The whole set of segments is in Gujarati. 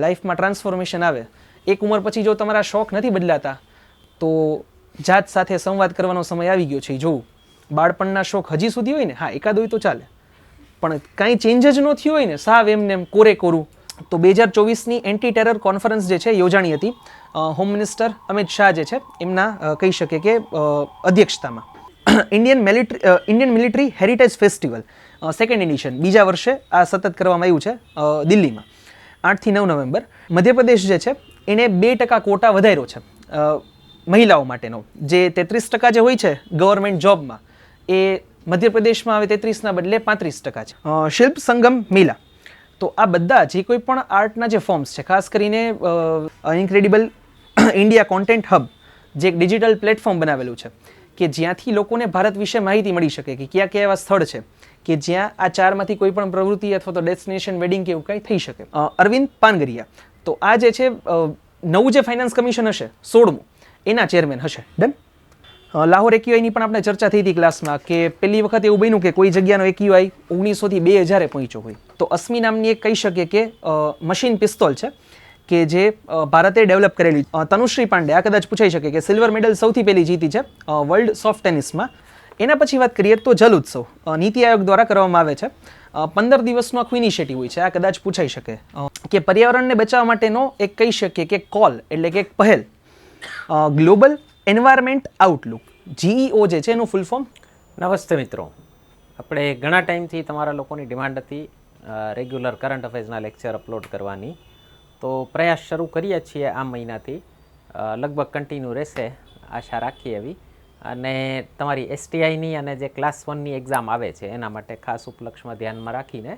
લાઈફમાં ટ્રાન્સફોર્મેશન આવે. એક ઉંમર પછી જો તમારા શોખ નથી બદલાતા તો જાત સાથે સંવાદ કરવાનો સમય આવી ગયો છે. જોવું બાળપણના શોખ હજી સુધી હોય ને, હા એકાદ હોય તો ચાલે, પણ કાંઈ ચેન્જ જ ન થયું હોય ને, સાવ એમને એમ કોરે કોરું. તો 2024ની એન્ટી ટેરર કોન્ફરન્સ જે છે યોજાણી હતી હોમ મિનિસ્ટર અમિત શાહ જે છે એમના કહી શકે કે અધ્યક્ષતામાં. Indian military heritage festival second addition બીજા વર્ષે આ સતત કરવામાં આવ્યું છે દિલ્હીમાં 8 થી 9 નવેમ્બર. મધ્યપ્રદેશ જે છે એને 2% કોટા વધાર્યો છે મહિલાઓ માટેનો. જે 33% જે હોય છે ગવર્મેન્ટ જોબમાં એ મધ્યપ્રદેશમાં હવે 33ના બદલે 35% છે. શિલ્પ સંગમ મેલા. તો આ બધા જે કોઈ પણ આર્ટના જે ફોર્મ્સ છે, ખાસ કરીને ઇન્ક્રેડિબલ ઇન્ડિયા કોન્ટેન્ટ હબ જે એક ડિજિટલ પ્લેટફોર્મ બનાવેલું છે કે જ્યાંથી લોકોને ભારત વિશે માહિતી મળી શકે કે કયા કયા એવા સ્થળ છે કે જ્યાં આ ચારમાંથી કોઈ પણ પ્રવૃત્તિ અથવા તો ડેસ્ટિનેશન વેડિંગ કે એવું કંઈ થઈ શકે. અરવિંદ પાનગરિયા. તો આ જે છે નવું જે ફાઇનાન્સ કમિશન હશે 16મું એના ચેરમેન હશે. ડન. લાહોર એક્યુઆઈની પણ આપણે ચર્ચા થઈ હતી ક્લાસમાં કે પહેલી વખત એવું બન્યું કે કોઈ જગ્યાનો એક્યુઆઈ 1900 થી 2000 પહોંચ્યો હોય. તો અસ્મી નામની એક કહી શકીએ કે મશીન પિસ્તોલ છે કે જે ભારતે ડેવલપ કરેલી. તનુશ્રી પાંડે, આ કદાચ પૂછાઈ શકે કે સિલ્વર મેડલ સૌથી પહેલી જીતી છે વર્લ્ડ સોફ્ટ ટેનિસમાં. એના પછી વાત કરીએ તો જલ ઉત્સવ નીતિ આયોગ દ્વારા કરવામાં આવે છે. 15 દિવસનો આખું ઇનિશિયેટિવ હોય છે. આ કદાચ પૂછાઈ શકે કે પર્યાવરણને બચાવવા માટેનો એક કહી શકીએ કે કોલ એટલે કે એક પહેલ ગ્લોબલ એન્વાયરમેન્ટ આઉટલુક GEO જે છે એનું ફૂલ ફોર્મ. નમસ્તે મિત્રો, આપણે ઘણા ટાઈમથી તમારા લોકોની ડિમાન્ડ હતી રેગ્યુલર કરંટ અફેર્સના લેક્ચર અપલોડ કરવાની, તો પ્રયાસ શરૂ કરીએ છીએ આ મહિનાથી. લગભગ કન્ટિન્યુ રહેશે આશા રાખીએ એવી. અને તમારી STIની અને જે ક્લાસ 1ની એક્ઝામ આવે છે એના માટે ખાસ ઉપલક્ષમાં ધ્યાનમાં રાખીને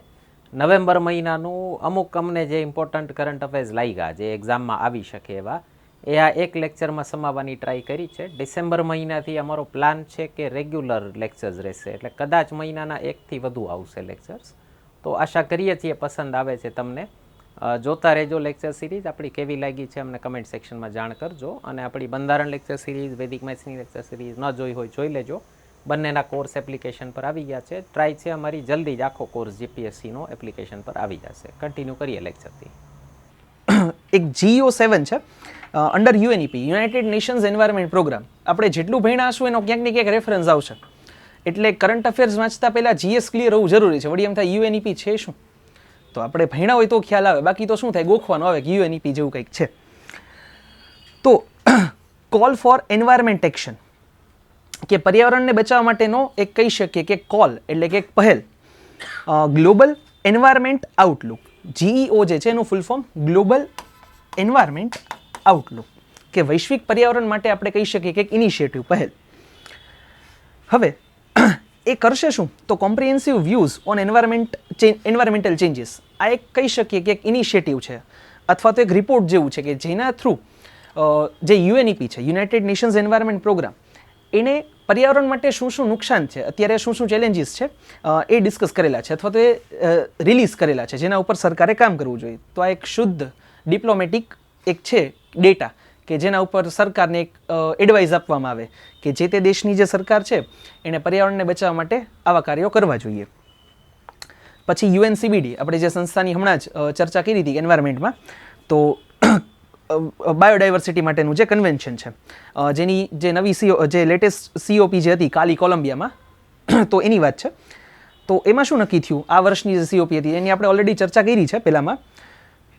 નવેમ્બર મહિનાનું અમુક અમને જે ઇમ્પોર્ટન્ટ કરંટ અફેર્સ લાગ્યા જે એક્ઝામમાં આવી શકે એવા એ આ એક લેક્ચરમાં સમાવવાની ટ્રાય કરી છે. ડિસેમ્બર મહિનાથી અમારો પ્લાન છે કે રેગ્યુલર લેક્ચર્સ રહેશે, એટલે કદાચ મહિનાના 1થી વધુ આવશે લેક્ચર્સ. તો આશા કરીએ છીએ પસંદ આવે છે તમને. જોતા રહેજો લેક્ચર સિરીઝ. આપણી કેવી લાગી છે અમને કમેન્ટ સેક્શનમાં જાણ કરજો. અને આપણી બંધારણ લેક્ચર સિરીઝ, વૈદિક મેથ્સની લેક્ચર સિરીઝ ન જોઈ હોય જોઈ લેજો. બંનેના કોર્સ એપ્લિકેશન પર આવી ગયા છે. ટ્રાય છે અમારી જલ્દી જ આખો કોર્સ GPSCનો એપ્લિકેશન પર આવી જશે. કન્ટિન્યુ કરીએ લેક્ચરથી. એક GEO7 છે under UNEP United Nations environment programme. આપણે જેટલું ભણ્યા હશું એનો ક્યાંક ને ક્યાંક રેફરન્સ આવશે. એટલે કરંટ અફેર્સ વાંચતા પહેલાં GS ક્લિયર હોવું જરૂરી છે. વળી એમ થાય UNEP છે શું, તો આપણે ભણ્યા હોય તો ખ્યાલ આવે, બાકી તો શું થાય ગોખવાનું આવે કે UNEP જેવું કંઈક છે. તો કોલ ફોર એન્વાયરમેન્ટ એક્શન કે પર્યાવરણને બચાવવા માટેનો એક કહી શકીએ કે કોલ એટલે કે એક પહેલ ગ્લોબલ એન્વાયરમેન્ટ આઉટલુક GEO જે છે એનું full form global environment Outlook કે વૈશ્વિક પર્યાવરણ માટે આપણે કહી શકીએ કે એક ઇનિશિયેટિવ પહેલ. હવે એ કરશે શું, તો comprehensive views on environmental changes. આ એક કહી શકીએ કે એક ઇનિશિયેટિવ છે અથવા તો એક રિપોર્ટ જેવું છે કે જેના થ્રુ જે UNEP છે યુનાઇટેડ નેશન્સ એન્વાયરમેન્ટ પ્રોગ્રામ એને પર્યાવરણ માટે શું શું નુકસાન છે, અત્યારે શું શું ચેલેન્જીસ છે એ ડિસ્કસ કરેલા છે અથવા તો એ રિલીઝ કરેલા છે જેના ઉપર સરકારે કામ કરવું જોઈએ. તો આ એક શુદ્ધ ડિપ્લોમેટિક એક છે ડેટા કે જેના ઉપર સરકારને એક એડવાઇસ આપવામાં આવે કે જે તે દેશની જે સરકાર છે એણે પર્યાવરણને બચાવવા માટે આવા કાર્યો કરવા જોઈએ. પછી UNCBD આપણે જે સંસ્થાની હમણાં જ ચર્ચા કરી હતી એન્વાયરમેન્ટમાં, તો બાયોડાયવર્સિટી માટેનું જે કન્વેન્શન છે જેની જે નવી જે લેટેસ્ટ COP જે હતી કાલી કોલંબિયામાં, તો એની વાત છે. તો એમાં શું નક્કી થયું, આ વર્ષની જે COP હતી એની આપણે ઓલરેડી ચર્ચા કરી છે પહેલામાં.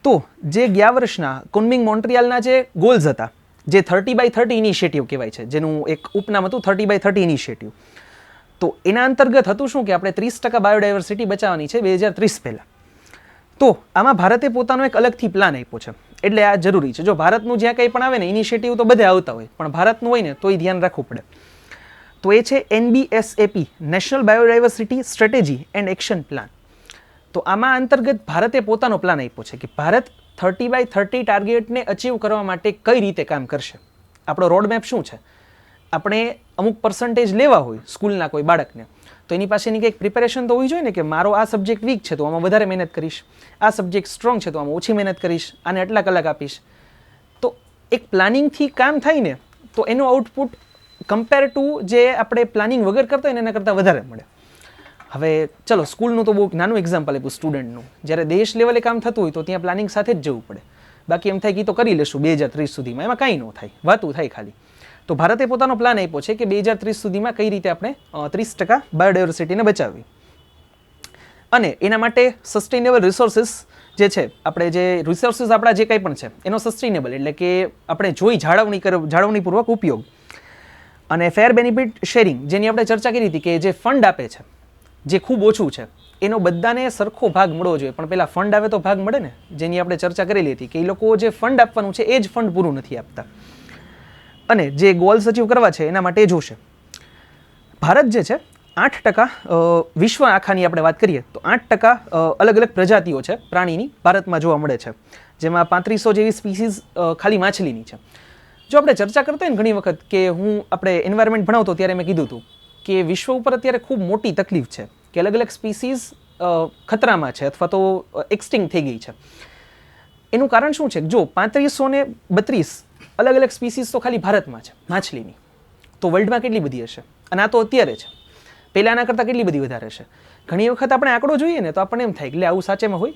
તો જે ગયા વર્ષના કુનમિંગ મોન્ટ્રિયાલના જે ગોલ્સ હતા જે 30x30 ઇનિશિયેટિવ કહેવાય છે, જેનું એક ઉપનામ હતું 30x30 ઇનિશિયેટિવ. તો એના અંતર્ગત હતું શું કે આપણે 30% બાયોડાયવર્સિટી બચાવવાની છે 2030 પહેલાં. તો આમાં ભારતે પોતાનો એક અલગથી પ્લાન આપ્યો છે. એટલે આ જરૂરી છે. જો ભારતનું જ્યાં કંઈ પણ આવે ને ઇનિશિયેટિવ તો બધે આવતા હોય, પણ ભારતનું હોય ને તોય ધ્યાન રાખવું પડે. તો એ છે NBSAP national biodiversity strategy and action plan. તો આમાં અંતર્ગત ભારતે પોતાનો પ્લાન આપ્યો છે કે ભારત 30x30 ટાર્ગેટને અચીવ કરવા માટે કઈ રીતે કામ કરશે. આપણો રોડમેપ શું છે, આપણે અમુક પર્સન્ટેજ લેવા હોય સ્કૂલના કોઈ બાળકને, તો એની પાસેની કંઈક પ્રિપેરેશન તો હોવી જોઈએ ને કે મારો આ સબ્જેક્ટ વીક છે તો આમાં વધારે મહેનત કરીશ, આ સબ્જેક્ટ સ્ટ્રોંગ છે તો આમાં ઓછી મહેનત કરીશ, આને આટલા કલાક આપીશ. તો એક પ્લાનિંગથી કામ થાય ને તો એનું આઉટપુટ કમ્પેર ટુ જે આપણે પ્લાનિંગ વગર કરતા હોય ને એના કરતાં વધારે મળે. હવે ચલો સ્કૂલનું તો બહુ નાનું એક્ઝામ્પલ આપ્યું સ્ટુડન્ટનું. જ્યારે દેશ લેવલે કામ થતું હોય તો ત્યાં પ્લાનિંગ સાથે જ જવું પડે. બાકી એમ થાય કે તો કરી લેશું 2030 સુધીમાં, એમાં કાંઈ ન થાય, વાતું થાય ખાલી. તો ભારતે પોતાનો પ્લાન આપ્યો છે કે 2030 સુધીમાં કઈ રીતે આપણે 30% બાયોડાયવર્સિટીને બચાવવી. અને એના માટે સસ્ટેનેબલ રિસોર્સિસ જે છે, આપણે જે રિસોર્સિસ આપણા જે કંઈ પણ છે એનો સસ્ટેનેબલ એટલે કે આપણે જોઈ જાળવણીપૂર્વક ઉપયોગ અને ફેર બેનિફિટ શેરિંગ, જેની આપણે ચર્ચા કરી હતી કે જે ફંડ આપે છે જે ખૂબ ઓછું છે એનો બધાને સરખો ભાગ મળવો જોઈએ. પણ પહેલાં ફંડ આવે તો ભાગ મળે ને, જેની આપણે ચર્ચા કરેલી હતી કે એ લોકો જે ફંડ આપવાનું છે એ જ ફંડ પૂરું નથી આપતા અને જે ગોલ્સ અચીવ કરવા છે એના માટે જોશે. ભારત જે છે 8% વિશ્વ આખાની આપણે વાત કરીએ તો 8% અલગ અલગ પ્રજાતિઓ છે પ્રાણીની ભારતમાં જોવા મળે છે, જેમાં 3500 જેવી સ્પીસીઝ ખાલી માછલીની છે. જો આપણે ચર્ચા કરતા હોય ને ઘણી વખત કે આપણે એન્વાયરમેન્ટ ભણાવતો ત્યારે મેં કીધું હતું કે વિશ્વ ઉપર અત્યારે ખૂબ મોટી તકલીફ છે કે અલગ અલગ સ્પીસીઝ ખતરામાં છે અથવા તો એક્સટિંક્ટ થઈ ગઈ છે. એનું કારણ શું છે? જો 3532 અલગ અલગ સ્પીસીઝ તો ખાલી ભારતમાં છે માછલીની, તો વર્લ્ડમાં કેટલી બધી હશે? અને આ તો અત્યારે છે, પહેલાંના કરતાં કેટલી બધી વધારે છે. ઘણી વખત આપણે આંકડો જોઈએ ને તો આપણને એમ થાય કે આવું સાચેમાં હોય.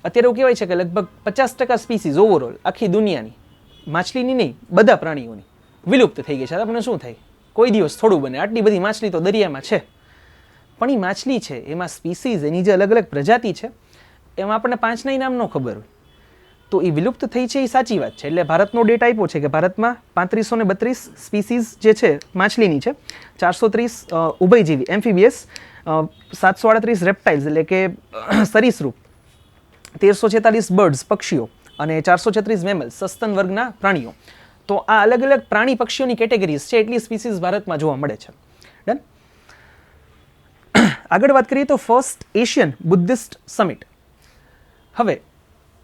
અત્યારે એવું કહેવાય છે કે લગભગ 50% સ્પીસીઝ ઓવરઓલ આખી દુનિયાની, માછલીની નહીં બધા પ્રાણીઓની વિલુપ્ત થઈ ગઈ છે. આપણને શું થાય? કોઈ દિવસ થોડું બને, આટલી બધી માછલી તો દરિયામાં છે. પણ એ માછલી છે એમાં સ્પીસીઝ એની જે અલગ અલગ પ્રજાતિ છે એમાં આપણને 5ના નામ ન ખબર હોય તો એ વિલુપ્ત થઈ છે એ સાચી વાત છે. એટલે ભારતનો ડેટા આપ્યો છે કે ભારતમાં 3532 સ્પીસીઝ જે છે માછલીની છે, 430 ઉભયજીવી એમ્ફીબિયસ, 738 રેપ્ટાઇલ્સ એટલે કે સરીસૃપ, 1346 બર્ડ્સ પક્ષીઓ અને 436 મેમલ્સ સસ્તન વર્ગના પ્રાણીઓ. તો આ અલગ અલગ પ્રાણી પક્ષીઓની કેટેગરીઝ છે એટલી સ્પીસીઝ ભારતમાં જોવા મળે છે. ડન. આગળ વાત કરીએ તો ફર્સ્ટ એશિયન બુદ્ધિસ્ટ સમિટ. હવે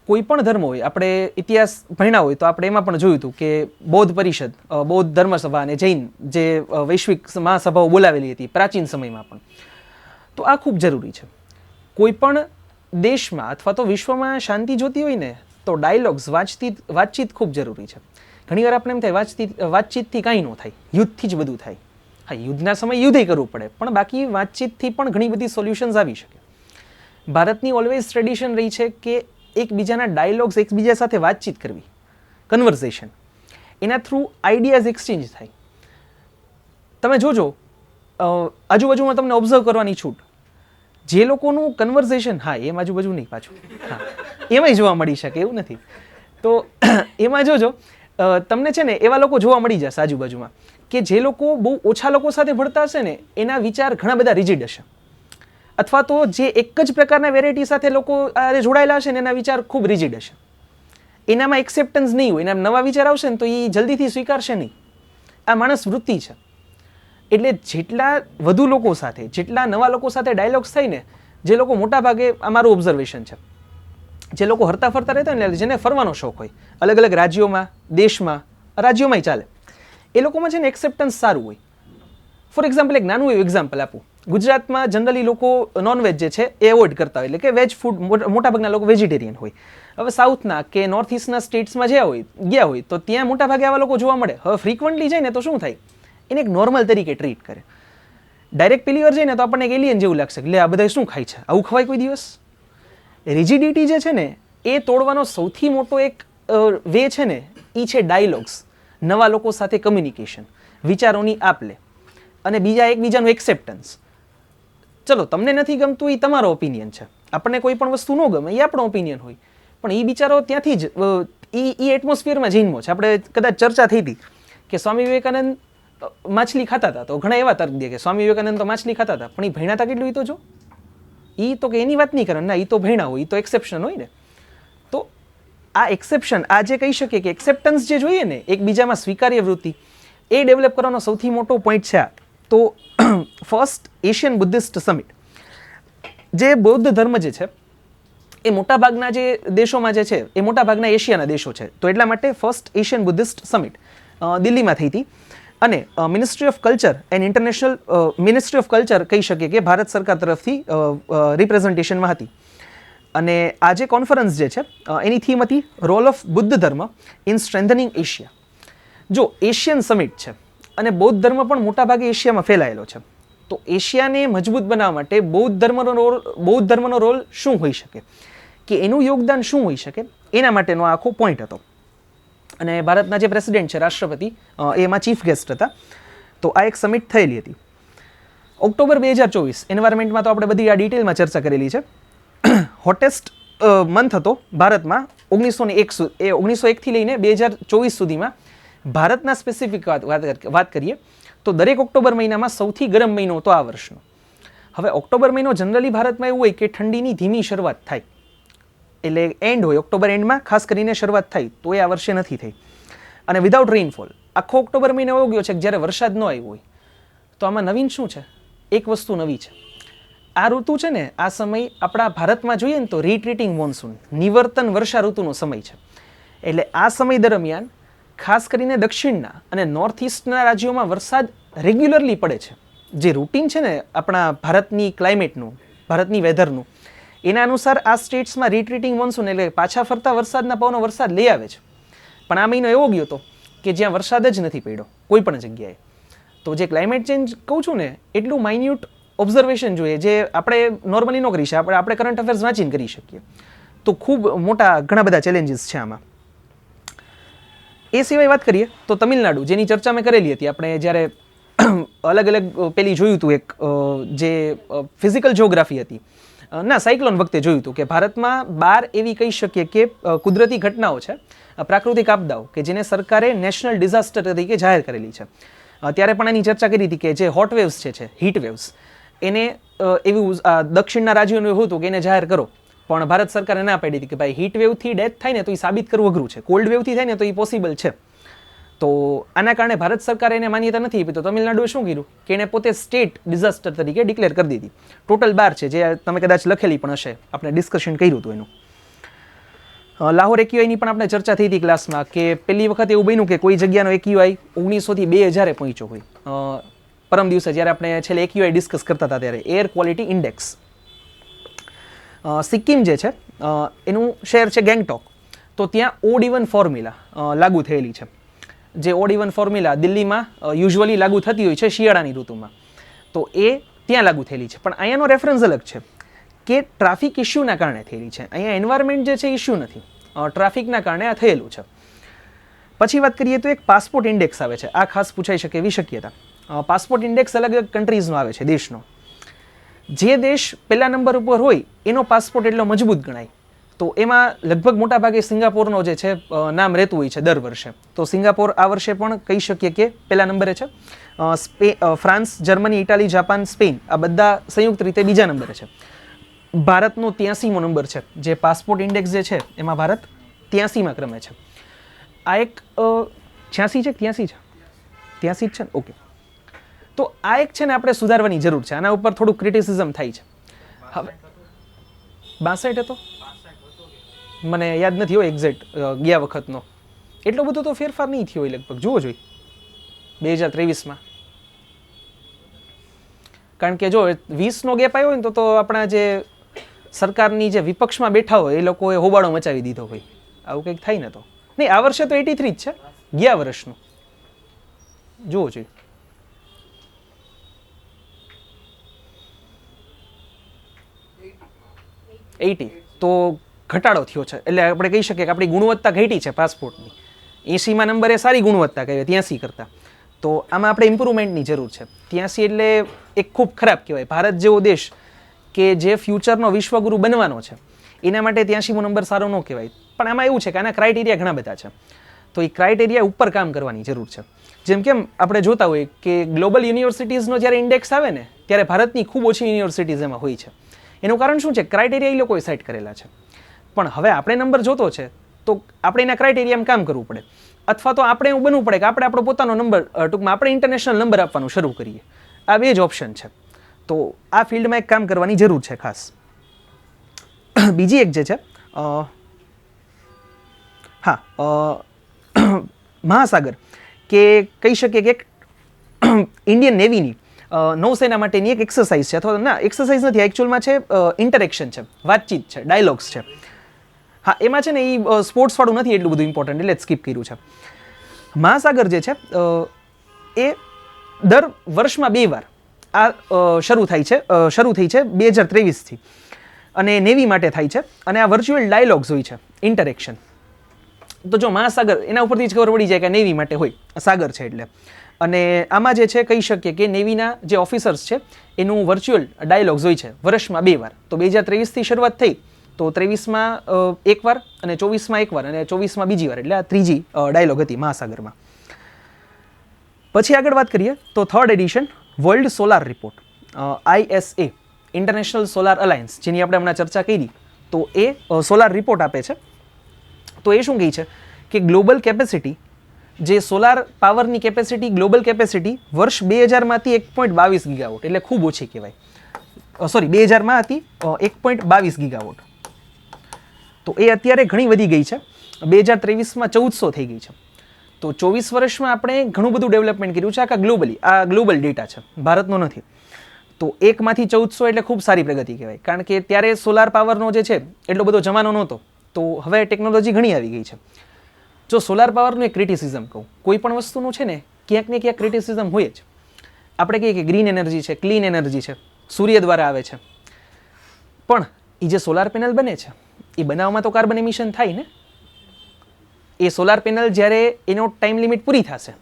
કોઈ પણ ધર્મ હોય, આપણે ઇતિહાસ ભણ્યા હોય તો આપણે એમાં પણ જોયું હતું કે બૌદ્ધ પરિષદ, બૌદ્ધ ધર્મસભા અને જૈન જે વૈશ્વિક મહાસભાઓ બોલાવેલી હતી પ્રાચીન સમયમાં પણ. તો આ ખૂબ જરૂરી છે. કોઈ પણ દેશમાં અથવા તો વિશ્વમાં શાંતિ જોતી હોય ને તો ડાયલોગ્સ, વાતચીત ખૂબ જરૂરી છે. ઘણીવાર આપણે એમ થાય વાતચીતથી કાંઈ ન થાય, યુદ્ધથી જ બધું થાય. હા, યુદ્ધના સમયે યુદ્ધ કરવું પડે, પણ બાકી વાતચીતથી પણ ઘણી બધી સોલ્યુશન્સ આવી શકે. ભારતની ઓલવેઝ ટ્રેડિશન રહી છે કે એકબીજાના ડાયલોગ્સ, એકબીજા સાથે વાતચીત કરવી, કન્વર્ઝેશન, એના થ્રુ આઈડિયાઝ એક્સચેન્જ થાય. તમે જોજો આજુબાજુમાં તમને ઓબ્ઝર્વ કરવાની છૂટ, જે લોકોનું કન્વર્ઝેશન, હા એમ આજુબાજુ નહીં પાછું, હા એમાંય જોવા મળી શકે એવું નથી. તો એમાં જોજો તમને છે ને એવા લોકો જોવા મળી જશે આજુબાજુમાં કે જે લોકો બહુ ઓછા લોકો સાથે ભળતા હશે ને એના વિચાર ઘણા બધા રિજિડ હશે, અથવા તો જે એક જ પ્રકારના વેરાયટી સાથે લોકો જોડાયેલા હશે ને એના વિચાર ખૂબ રિજિડ હશે. એનામાં એક્સેપ્ટન્સ નહીં હોય, એના નવા વિચાર આવશે ને તો એ જલ્દીથી સ્વીકારશે નહીં. આ માણસ વૃત્તિ છે. એટલે જેટલા વધુ લોકો સાથે, જેટલા નવા લોકો સાથે ડાયલોગ્સ થાય ને, જે લોકો મોટા ભાગે, આ મારું ઓબ્ઝર્વેશન છે, જે લોકો હરતા ફરતા રહેતા હોય ને, જેને ફરવાનો શોખ હોય અલગ અલગ રાજ્યોમાં, દેશમાં, રાજ્યોમાંય ચાલે, એ લોકોમાં છે ને એક્સેપ્ટન્સ સારું હોય. ફોર એક્ઝામ્પલ એક નાનું એવું એક્ઝામ્પલ આપું. ગુજરાતમાં જનરલી લોકો નોનવેજ જે છે એ એવોઇડ કરતા હોય, એટલે કે વેજ ફૂડ, મોટાભાગના લોકો વેજીટેરિયન હોય. હવે સાઉથના કે નોર્થ ઇસ્ટના સ્ટેટ્સમાં ગયા હોય તો ત્યાં મોટાભાગે આવા લોકો જોવા મળે. હવે ફ્રિકવન્ટલી જાય ને તો શું થાય? એને એક નોર્મલ તરીકે ટ્રીટ કરે. ડાયરેક્ટ પેલી વાર જાય ને તો આપણને એક એલિયન જેવું લાગશે કે લે આ બધા શું ખાય છે, આવું ખવાય કોઈ દિવસ? રિજિડિટી જે છે ને એ તોડવાનો સૌથી મોટો એક વે છે ને એ છે ડાયલોગ્સ, નવા લોકો સાથે કમ્યુનિકેશન, વિચારોની આપ-લે અને બીજા એકબીજાનું એક્સેપ્ટન્સ. ચલો તમને નથી ગમતું એ તમારો ઓપિનિયન છે, આપણને કોઈ પણ વસ્તુ ન ગમે એ આપણો ઓપિનિયન હોય, પણ એ બિચારો ત્યાંથી જ એ એટમોસ્ફિયરમાં જન્મો છે. આપણે કદાચ ચર્ચા થઈ હતી કે સ્વામી વિવેકાનંદ માછલી ખાતા હતા, તો ઘણા એવા તર્ક દે કે સ્વામી વિવેકાનંદ તો માછલી ખાતા હતા, પણ એ ભણ્યા હતા કેટલું? એ તો જો, એ તો કે એની વાત નહીં કરે, ના એ તો ભણ્યા હોય, એ તો એક્સેપ્શન હોય ને. તો આ એક્સેપ્શન, આ જે કહી શકીએ કે એક્સેપ્ટન્સ જે જોઈએ ને, એકબીજામાં સ્વીકાર્ય વૃત્તિ, એ ડેવલપ કરવાનો સૌથી મોટો પોઈન્ટ છે. તો ફર્સ્ટ એશિયન બુદ્ધિસ્ટ સમિટ, જે બૌદ્ધ ધર્મ જે છે એ મોટાભાગના જે દેશોમાં જે છે એ મોટાભાગના એશિયાના દેશો છે. તો એટલા માટે ફર્સ્ટ એશિયન બુદ્ધિસ્ટ સમિટ દિલ્હીમાં થઈ હતી અને ministry of culture and international ministry of culture કહી શકીએ કે ભારત સરકાર તરફથી રિપ્રેઝન્ટેશનમાં હતી. અને આ જે કોન્ફરન્સ જે છે એની થીમ હતી રોલ ઓફ બુદ્ધ ધર્મ ઇન સ્ટ્રેન્થનિંગ એશિયા. જો એશિયન સમિટ છે અને બૌદ્ધ ધર્મ પણ મોટાભાગે એશિયામાં ફેલાયેલો છે, તો એશિયાને મજબૂત બનાવવા માટે બૌદ્ધ ધર્મનો રોલ શું હોઈ શકે, કે એનું યોગદાન શું હોઈ શકે, એના માટેનો આખો પોઈન્ટ હતો. અને ભારતના જે પ્રેસિડેન્ટ છે, રાષ્ટ્રપતિ, એમાં ચીફ ગેસ્ટ હતા. તો આ એક સમિટ થયેલી હતી ઓક્ટોબર 2024. એન્વાયરમેન્ટમાં તો આપણે બધી આ ડિટેલમાં ચર્ચા કરેલી છે. હોટેસ્ટ મંથ હતો ભારતમાં 1901થી લઈને 2024 સુધીમાં. ભારતના સ્પેસિફિક વાત કરીએ તો દરેક ઓક્ટોબર મહિનામાં સૌથી ગરમ મહિનો હતો આ વર્ષનો. હવે ઓક્ટોબર મહિનો જનરલી ભારતમાં એવું હોય કે ઠંડીની ધીમી શરૂઆત થાય, એટલે એન્ડ હોય, ઓક્ટોબર એન્ડમાં ખાસ કરીને શરૂઆત થાય, તો એ આ વર્ષે નથી થઈ. અને વિધાઉટ રેઇનફોલ આખો ઓક્ટોબર મહિનો એવો ગયો છે કે જ્યારે વરસાદ ન આવ્યો હોય. તો આમાં નવીન શું છે? એક વસ્તુ નવી છે. આ ઋતુ છે ને, આ સમય આપણા ભારતમાં જોઈએ ને તો રિટ્રીટિંગ મોન્સૂન, નિવર્તન વર્ષા ઋતુનો સમય છે. એટલે આ સમય દરમિયાન ખાસ કરીને દક્ષિણના અને નોર્થ ઇસ્ટના રાજ્યોમાં વરસાદ રેગ્યુલરલી પડે છે. જે રૂટીન છે ને આપણા ભારતની ક્લાઇમેટનું, ભારતની વેધરનું, એના અનુસાર આ સ્ટેટ્સમાં રિટ્રીટિંગ મોન્સૂન એટલે પાછા ફરતા વરસાદના પવનો વરસાદ લઈ આવે છે. પણ આ મહિનો એવો ગયો હતો કે જ્યાં વરસાદ જ નથી પડ્યો કોઈ પણ જગ્યાએ. તો જે ક્લાઇમેટ ચેન્જ કહું છું ને, એટલું માઇન્યુટ ઓબ્ઝર્વેશન જોઈએ જે આપણે નોર્મલી ન કરી શકીએ, આપણે કરંટ અફેર્સ વાંચીને કરી શકીએ. તો ખૂબ મોટા ઘણા બધા ચેલેન્જીસ છે આમાં. એ સિવાય વાત કરીએ તો તમિલનાડુ, જેની ચર્ચા મેં કરેલી હતી આપણે જ્યારે અલગ અલગ પેલી જોયું હતું, એક જે ફિઝિકલ જિયોગ્રાફી હતી ના, સાયક્લોન વખતે જોયું હતું કે ભારતમાં 12 એવી કહી શકીએ કે કુદરતી ઘટનાઓ છે, પ્રાકૃતિક આપદાઓ, કે જેને સરકારે નેશનલ ડિઝાસ્ટર તરીકે જાહેર કરેલી છે. ત્યારે પણ એની ચર્ચા કરી હતી કે જે હોટ વેવ્સ છે, હીટ વેવ્સ, એને એવું દક્ષિણના રાજ્યોનું એવું હતું કે એને જાહેર કરો. પણ ભારત સરકારે ના પાડી હતી કે ભાઈ હીટ વેવથી ડેથ થાય ને તો એ સાબિત કરવું અઘરું છે, કોલ્ડ વેવથી થાય ને તો એ પોસિબલ છે. તો આના કારણે ભારત સરકારે એને માન્યતા નથી આપી. તો તમિલનાડુએ શું કર્યું કે એને પોતે સ્ટેટ ડિઝાસ્ટર તરીકે ડિક્લેર કરી દીધી. ટોટલ 12 છે, જે તમે કદાચ લખેલી પણ હશે, આપણે ડિસ્કશન કર્યું હતું એનું. લાહોર એક્યુઆઈની પણ આપણે ચર્ચા થઈ હતી ક્લાસમાં કે પહેલી વખત એવું બન્યું કે કોઈ જગ્યાનો એક્યુઆઈ 1900 થી 2000 પહોંચ્યો હોય. પરમ દિવસે જ્યારે આપણે છેલ્લે એક્યુઆઈ ડિસ્કસ કરતા હતા ત્યારે એર ક્વોલિટી ઇન્ડેક્સ. સિક્કિમ જે છે એનું શહેર છે ગેંગટોક. તો ત્યાં OD1 ફોર્મ્યુલા લાગુ થયેલી છે. જે OD1 ફોર્મ્યુલા દિલ્હીમાં યુઝ્યુઅલી લાગુ થતી હોય છે શિયાળાની ઋતુમાં, તો એ ત્યાં લાગુ થયેલી છે. પણ અહીંયાનો રેફરન્સ અલગ છે કે ટ્રાફિક ઇસ્યુના કારણે થયેલી છે. અહીંયા એન્વાયરમેન્ટ જે છે ઇસ્યુ નથી, ટ્રાફિકના કારણે આ થયેલું છે. પછી વાત કરીએ તો એક પાસપોર્ટ ઇન્ડેક્સ આવે છે. આ ખાસ પૂછાઈ શકે એવી શક્યતા. પાસપોર્ટ ઇન્ડેક્સ અલગ અલગ કન્ટ્રીઝનો આવે છે, દેશનો. જે દેશ પહેલા નંબર ઉપર હોય એનો પાસપોર્ટ એટલો મજબૂત ગણાય. તો એમાં લગભગ મોટા ભાગે સિંગાપોરનો જે છે નામ રહેતું હોય છે દર વર્ષે. તો સિંગાપોર આ વર્ષે પણ કહી શકીએ કે પહેલા નંબરે છે. France, Germany, Italy, Japan, Spain આ બધા સંયુક્ત રીતે બીજા નંબરે છે. ભારતનો 83મો નંબર છે. જે પાસપોર્ટ ઇન્ડેક્સ જે છે એમાં ભારત 83માં ક્રમે છે. આ એક 86 છે, 83 છે, 83 જ છે ને, ઓકે. તો આ એક છે ને આપણે સુધારવાની જરૂર છે. આના ઉપર થોડું ક્રિટિસિઝમ થાય છે. હવે 62 હતો, મને યાદ નથી હોય એક્ઝેક્ટ ગયા વખતનો. એટલો બધો તો ફેરફાર નહીં થયો હોય લગભગ, જુઓ જોઈએ 2023માં. કારણ કે જો 20નો ગેપ આવ્યો હોય ને તો આપણા જે સરકારની જે વિપક્ષમાં બેઠા હોય એ લોકોએ હોબાળો મચાવી દીધો હોય. આવું કંઈક થાય ને તો નહીં. આ વર્ષે તો 83 જ છે, ગયા વર્ષનું જુઓ જોઈએ. તો ઘટાડો થયો છે. એટલે આપણે કહી શકીએ કે આપણી ગુણવત્તા ઘટી છે પાસપોર્ટની. 80માં નંબરે સારી ગુણવત્તા કહેવાય 83 કરતાં. તો આમાં આપણે ઇમ્પ્રુવમેન્ટની જરૂર છે. 83 એટલે એક ખૂબ ખરાબ કહેવાય. ભારત જેવો દેશ કે જે ફ્યુચરનો વિશ્વગુરુ બનવાનો છે એના માટે 83મો નંબર સારો ન કહેવાય. પણ આમાં એવું છે કે આના ક્રાઇટેરિયા ઘણા બધા છે. તો એ ક્રાઇટેરિયા ઉપર કામ કરવાની જરૂર છે. જેમ કેમ આપણે જોતા હોઈએ કે ગ્લોબલ યુનિવર્સિટીઝનો જ્યારે ઇન્ડેક્સ આવે ને ત્યારે ભારતની ખૂબ ઓછી યુનિવર્સિટીઝ એમાં હોય છે. એનું કારણ શું છે? ક્રાઇટેરિયા એ લોકોએ સેટ કરેલા છે. પણ હવે આપણે નંબર જોતો છે તો આપણે એના ક્રાઇટેરિયામાં કામ કરવું પડે. અથવા તો આપણે એવું બનવું પડે કે આપણે આપણો પોતાનો નંબર, ટૂંકમાં આપણે ઇન્ટરનેશનલ નંબર આપવાનું શરૂ કરીએ. આ બે જ ઓપ્શન છે. તો આ ફિલ્ડમાં એક કામ કરવાની જરૂર છે ખાસ. બીજી એક જે છે મહાસાગર, કે કહી શકીએ કે ઇન્ડિયન નેવીની નૌસેના માટેની એક એક્સરસાઇઝ છે. અથવા ના, એક્સરસાઇઝ નથી, એકચ્યુઅલમાં છે ઇન્ટરેક્શન છે, વાતચીત છે, ડાયલોગ્સ છે. હા, એમાં છે ને એ સ્પોર્ટ્સવાળું નથી એટલું બધું ઇમ્પોર્ટન્ટ, એટલે સ્કીપ કર્યું છે. મહાસાગર જે છે એ દર વર્ષમાં 2 વાર આ શરૂ થઈ છે 2023થી, અને નેવી માટે થાય છે. અને આ વર્ચ્યુઅલ ડાયલોગ્સ હોય છે, ઇન્ટરેક્શન. તો જો મહાસાગર, એના ઉપરથી જ ખબર પડી જાય કે નેવી માટે હોય, સાગર છે એટલે. અને આમાં જે છે કહી શકીએ કે નેવીના જે ઓફિસર્સ છે એનું વર્ચ્યુઅલ ડાયલોગ્સ હોય છે વર્ષમાં 2 વાર. તો 2023થી શરૂઆત થઈ, તો 23માં 1 વાર, અને 24માં 1 વાર, અને 24માં બીજી વાર, એટલે આ ત્રીજી ડાયલોગ હતી મહાસાગરમાં. પછી આગળ વાત કરીએ તો 3rd addition world solar report, ISA, international solar alliance, જેની આપણે હમણાં ચર્ચા કરી. તો એ સોલાર રિપોર્ટ આપે છે. તો એ શું કહે છે કે ગ્લોબલ કેપેસિટી, જે સોલાર પાવરની કેપેસિટી, ગ્લોબલ કેપેસિટી વર્ષ 2000માંથી 1.22 ગીગાવોટ, એટલે ખૂબ ઓછી કહેવાય. 2000માં હતી 1.22 ગીગાવોટ. તો એ અત્યારે ઘણી વધી ગઈ છે. 2023માં 1400 થઈ ગઈ છે. તો 24 વર્ષમાં આપણે ઘણું બધું ડેવલપમેન્ટ કર્યું છે. આ ગ્લોબલ ડેટા છે, ભારતનો નથી. તો 1માંથી 1400 એટલે ખૂબ સારી પ્રગતિ કહેવાય, કારણ કે ત્યારે સોલાર પાવરનો જે છે એટલો બધો જમાનો નહોતો. તો હવે ટેકનોલોજી ઘણી આવી ગઈ છે. જો સોલાર પાવરનું એક ક્રિટિસિઝમ કહું, કોઈ પણ વસ્તુનું છે ને ક્યાંક ને ક્યાંક ક્રિટિસિઝમ હોય જ. આપણે કહીએ કે ગ્રીન એનર્જી છે, ક્લીન એનર્જી છે, સૂર્ય દ્વારા આવે છે, પણ એ જે સોલાર પેનલ બને છે એ બનાવવામાં તો કાર્બન એમિશન થાય ને. એ સોલાર પેનલ જ્યારે એનો ટાઈમ લિમિટ પૂરી થશે,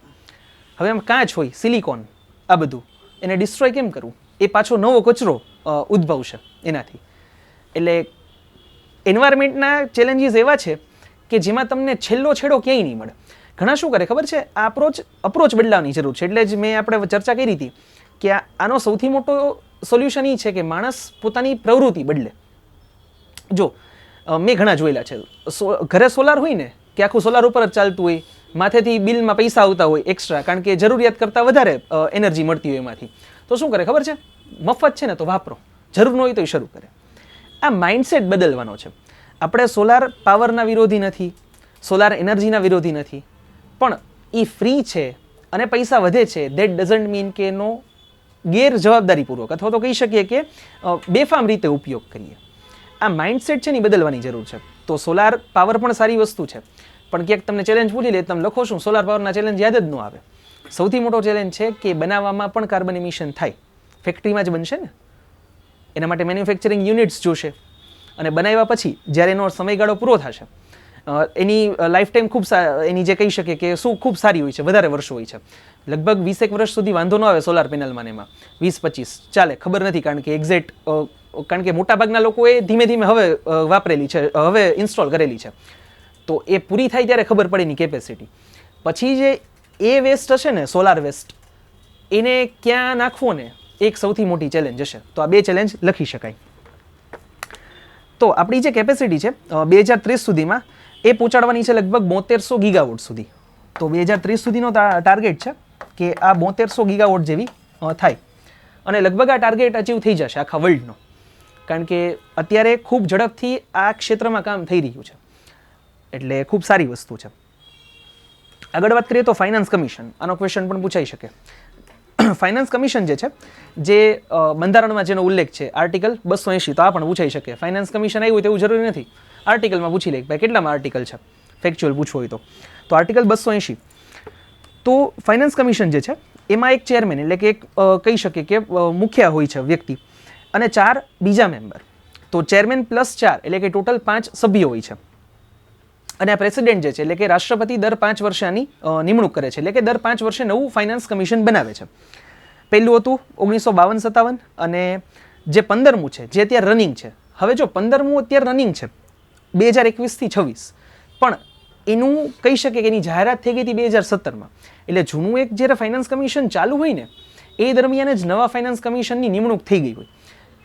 હવે એમ કાચ હોય, સિલિકોન, આ બધું એને ડિસ્ટ્રોય કેમ કરવું? એ પાછો નવો કચરો ઉદ્ભવશે એનાથી. એટલે એન્વાયરમેન્ટના ચેલેન્જીસ એવા છે કે જેમાં તમને છેલ્લો છેડો ક્યાંય નહીં મળે. ઘણા શું કરે ખબર છે, આ અપ્રોચ બદલાવની જરૂર છે. એટલે જ મેં આપણે ચર્ચા કરી હતી કે આનો સૌથી મોટો સોલ્યુશન એ છે કે માણસ પોતાની પ્રવૃત્તિ બદલે. જો મેં ઘણા જોયેલા છે, ઘરે સોલાર હોય ને કે આખું સોલાર ઉપર જ ચાલતું હોય, માથેથી બિલમાં પૈસા આવતા હોય એક્સ્ટ્રા, કારણ કે જરૂરિયાત કરતાં વધારે એનર્જી મળતી હોય એમાંથી. તો શું કરે ખબર છે, મફત છે ને તો વાપરો, જરૂર ન હોય તો એ શરૂ કરે. આ માઇન્ડસેટ બદલવાનો છે. આપણે સોલાર પાવરના વિરોધી નથી, સોલાર એનર્જીના વિરોધી નથી, પણ એ ફ્રી છે અને પૈસા વધે છે, ધેટ ડઝન્ટ મીન કે એનો ગેરજવાબદારીપૂર્વક અથવા તો કહી શકીએ કે બેફામ રીતે ઉપયોગ કરીએ. આ માઇન્ડસેટ છે ને એ બદલવાની જરૂર છે. તો સોલાર પાવર પણ સારી વસ્તુ છે, પણ ક્યાંક તમને ચેલેન્જ પૂછી લે, તમે લખો શું, સોલાર પાવરના ચેલેન્જ યાદ જ ન આવે. સૌથી મોટો ચેલેન્જ છે કે બનાવવામાં પણ કાર્બન એમિશન થાય. ફેક્ટરીમાં જ બનશે ને, એના માટે મેન્યુફેક્ચરિંગ યુનિટ્સ જોશે, અને બનાવ્યા પછી જ્યારે એનો સમયગાળો પૂરો થશે, એની લાઈફ ટાઈમ ખૂબ એની જે કહી શકે કે શું ખૂબ સારી હોય છે, વધારે વર્ષો હોય છે. લગભગ 20 વર્ષ સુધી વાંધો ન આવે સોલાર પેનલમાં, એમાં 20-25 ચાલે, ખબર નથી, કારણ કે એક્ઝેક્ટ, કારણ કે મોટાભાગના લોકોએ ધીમે ધીમે હવે વાપરેલી છે, હવે ઇન્સ્ટોલ કરેલી છે. તો એ પૂરી થાય ત્યારે ખબર પડે એની કેપેસિટી. પછી જે એ વેસ્ટ હશે ને, સોલાર વેસ્ટ, એને ક્યાં નાખવો ને, એક સૌથી મોટી ચેલેન્જ હશે. તો આ 2 ચેલેન્જ લખી શકાય. તો આપણી જે કેપેસિટી છે 2030 સુધીમાં એ પહોંચાડવાની છે લગભગ 7200 ગીગાવોટ સુધી. તો 2030 સુધીનો ટાર્ગેટ છે કે આ 7200 ગીગાવોટ જેવી થાય, અને લગભગ આ ટાર્ગેટ અચીવ થઈ જશે આખા વર્લ્ડનો, કારણ કે અત્યારે ખૂબ ઝડપથી આ ક્ષેત્રમાં કામ થઈ રહ્યું છે. એટલે ખૂબ સારી વસ્તુ છે. આગળ વાત કરીએ તો ફાઇનાન્સ કમિશન, આનો ક્વેશ્ચન પણ પૂછાઈ શકે. ફાઇનાન્સ કમિશન જે છે, જે બંધારણમાં જેનો ઉલ્લેખ છે આર્ટિકલ 280, તો આ પણ પૂછાઈ શકે. ફાઇનાન્સ કમિશન આવ્યું તેવું જરૂરી નથી, આર્ટિકલમાં પૂછી લે ભાઈ કેટલામાં આર્ટિકલ છે, ફેક્ચ્યુઅલ પૂછવું હોય તો આર્ટિકલ 280. તો ફાઇનાન્સ કમિશન જે છે એમાં એક ચેરમેન, એટલે કે એક કહી શકીએ કે મુખ્ય હોય છે વ્યક્તિ, અને 4 બીજા મેમ્બર. તો ચેરમેન પ્લસ 4 એટલે કે ટોટલ 5 સભ્યો હોય છે. અને આ પ્રેસિડેન્ટ જે છે, એટલે કે રાષ્ટ્રપતિ દર 5 વર્ષની નિમણૂક કરે છે, એટલે કે દર 5 વર્ષે નવું ફાઇનાન્સ કમિશન બનાવે છે. પહેલું હતું 1952-57, અને જે 15મું છે જે અત્યારે રનિંગ છે. હવે જો 15મું અત્યારે રનિંગ છે 2021થી 26, પણ એનું કહી શકે કે એની જાહેરાત થઈ ગઈ હતી 2017માં. એટલે જૂનું એક જ્યારે ફાઇનાન્સ કમિશન ચાલુ હોય ને એ દરમિયાન જ નવા ફાઇનાન્સ કમિશનની નિમણૂક થઈ ગઈ હોય,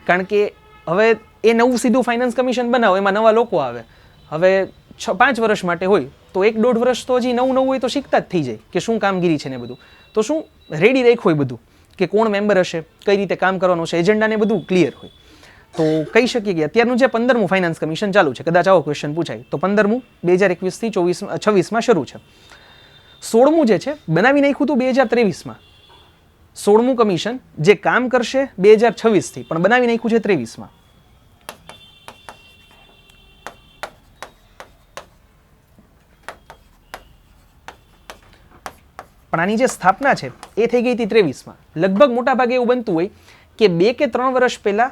કારણ કે હવે એ નવું સીધું ફાઇનાન્સ કમિશન બનાવો, એમાં નવા લોકો આવે. હવે 5 વર્ષ માટે હોય તો 1-1.5 વર્ષ તો હજી નવું હોય તો શીખતા જ થઈ જાય કે શું કામગીરી છે ને બધું. તો શું રેડી રાખ્યું હોય બધું, કે કોણ મેમ્બર હશે, કઈ રીતે કામ કરવાનું છે, એજન્ડાને બધું ક્લિયર હોય. તો કહી શકીએ કે અત્યારનું જે 15મું ફાઇનાન્સ કમિશન ચાલુ છે, કદાચ આવો ક્વેશ્ચન પૂછાય તો 15મું 2021થી 26માં શરૂ છે. 16મું જે છે બનાવી નાખ્યું હતું 2023માં. 16મું કમિશન જે કામ કરશે 2026થી, પણ બનાવી નાખ્યું છે 23માં. પણ આની જે સ્થાપના છે એ થઈ ગઈ હતી 23માં. લગભગ મોટા ભાગે એવું બનતું હોય કે 2 કે 3 વર્ષ પહેલાં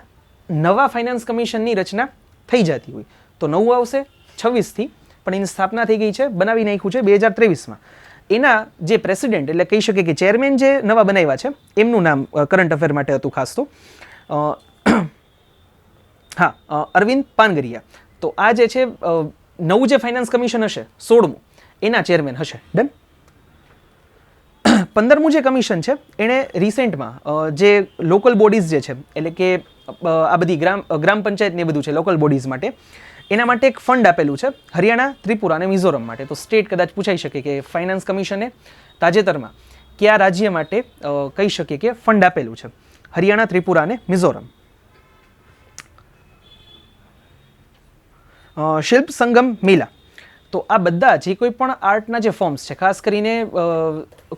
નવા ફાઇનાન્સ કમિશનની રચના થઈ જતી હોય. તો નવું આવશે 26થી, પણ એની સ્થાપના થઈ ગઈ છે, બનાવી નાખ્યું છે 2023માં. એના જે પ્રેસિડેન્ટ એટલે કહી શકીએ કે ચેરમેન જે નવા બનાવ્યા છે એમનું નામ કરંટ અફેર માટે હતું ખાસ તો અરવિંદ પાનગરિયા. તો આ જે છે નવું જે ફાઇનાન્સ કમિશન હશે 16મું, એના ચેરમેન હશે. ડન. 15મું જે કમિશન છે એણે રિસેન્ટમાં જે લોકલ બોડીઝ જે છે એટલે કે આ બધી ગ્રામ પંચાયત ને બધું છે લોકલ બોડીઝ માટે, એના માટે એક ફંડ આપેલું છે હરિયાણા, ત્રિપુરા અને મિઝોરમ માટે. તો સ્ટેટ કદાચ પૂછાઈ શકે કે ફાઇનાન્સ કમિશને તાજેતરમાં કયા રાજ્ય માટે કહી શકીએ કે ફંડ આપેલું છે? હરિયાણા, ત્રિપુરા અને મિઝોરમ. શિલ્પ સંગમ મેલા. તો આ બધા જે કોઈ પણ આર્ટના જે ફોર્મ્સ છે, ખાસ કરીને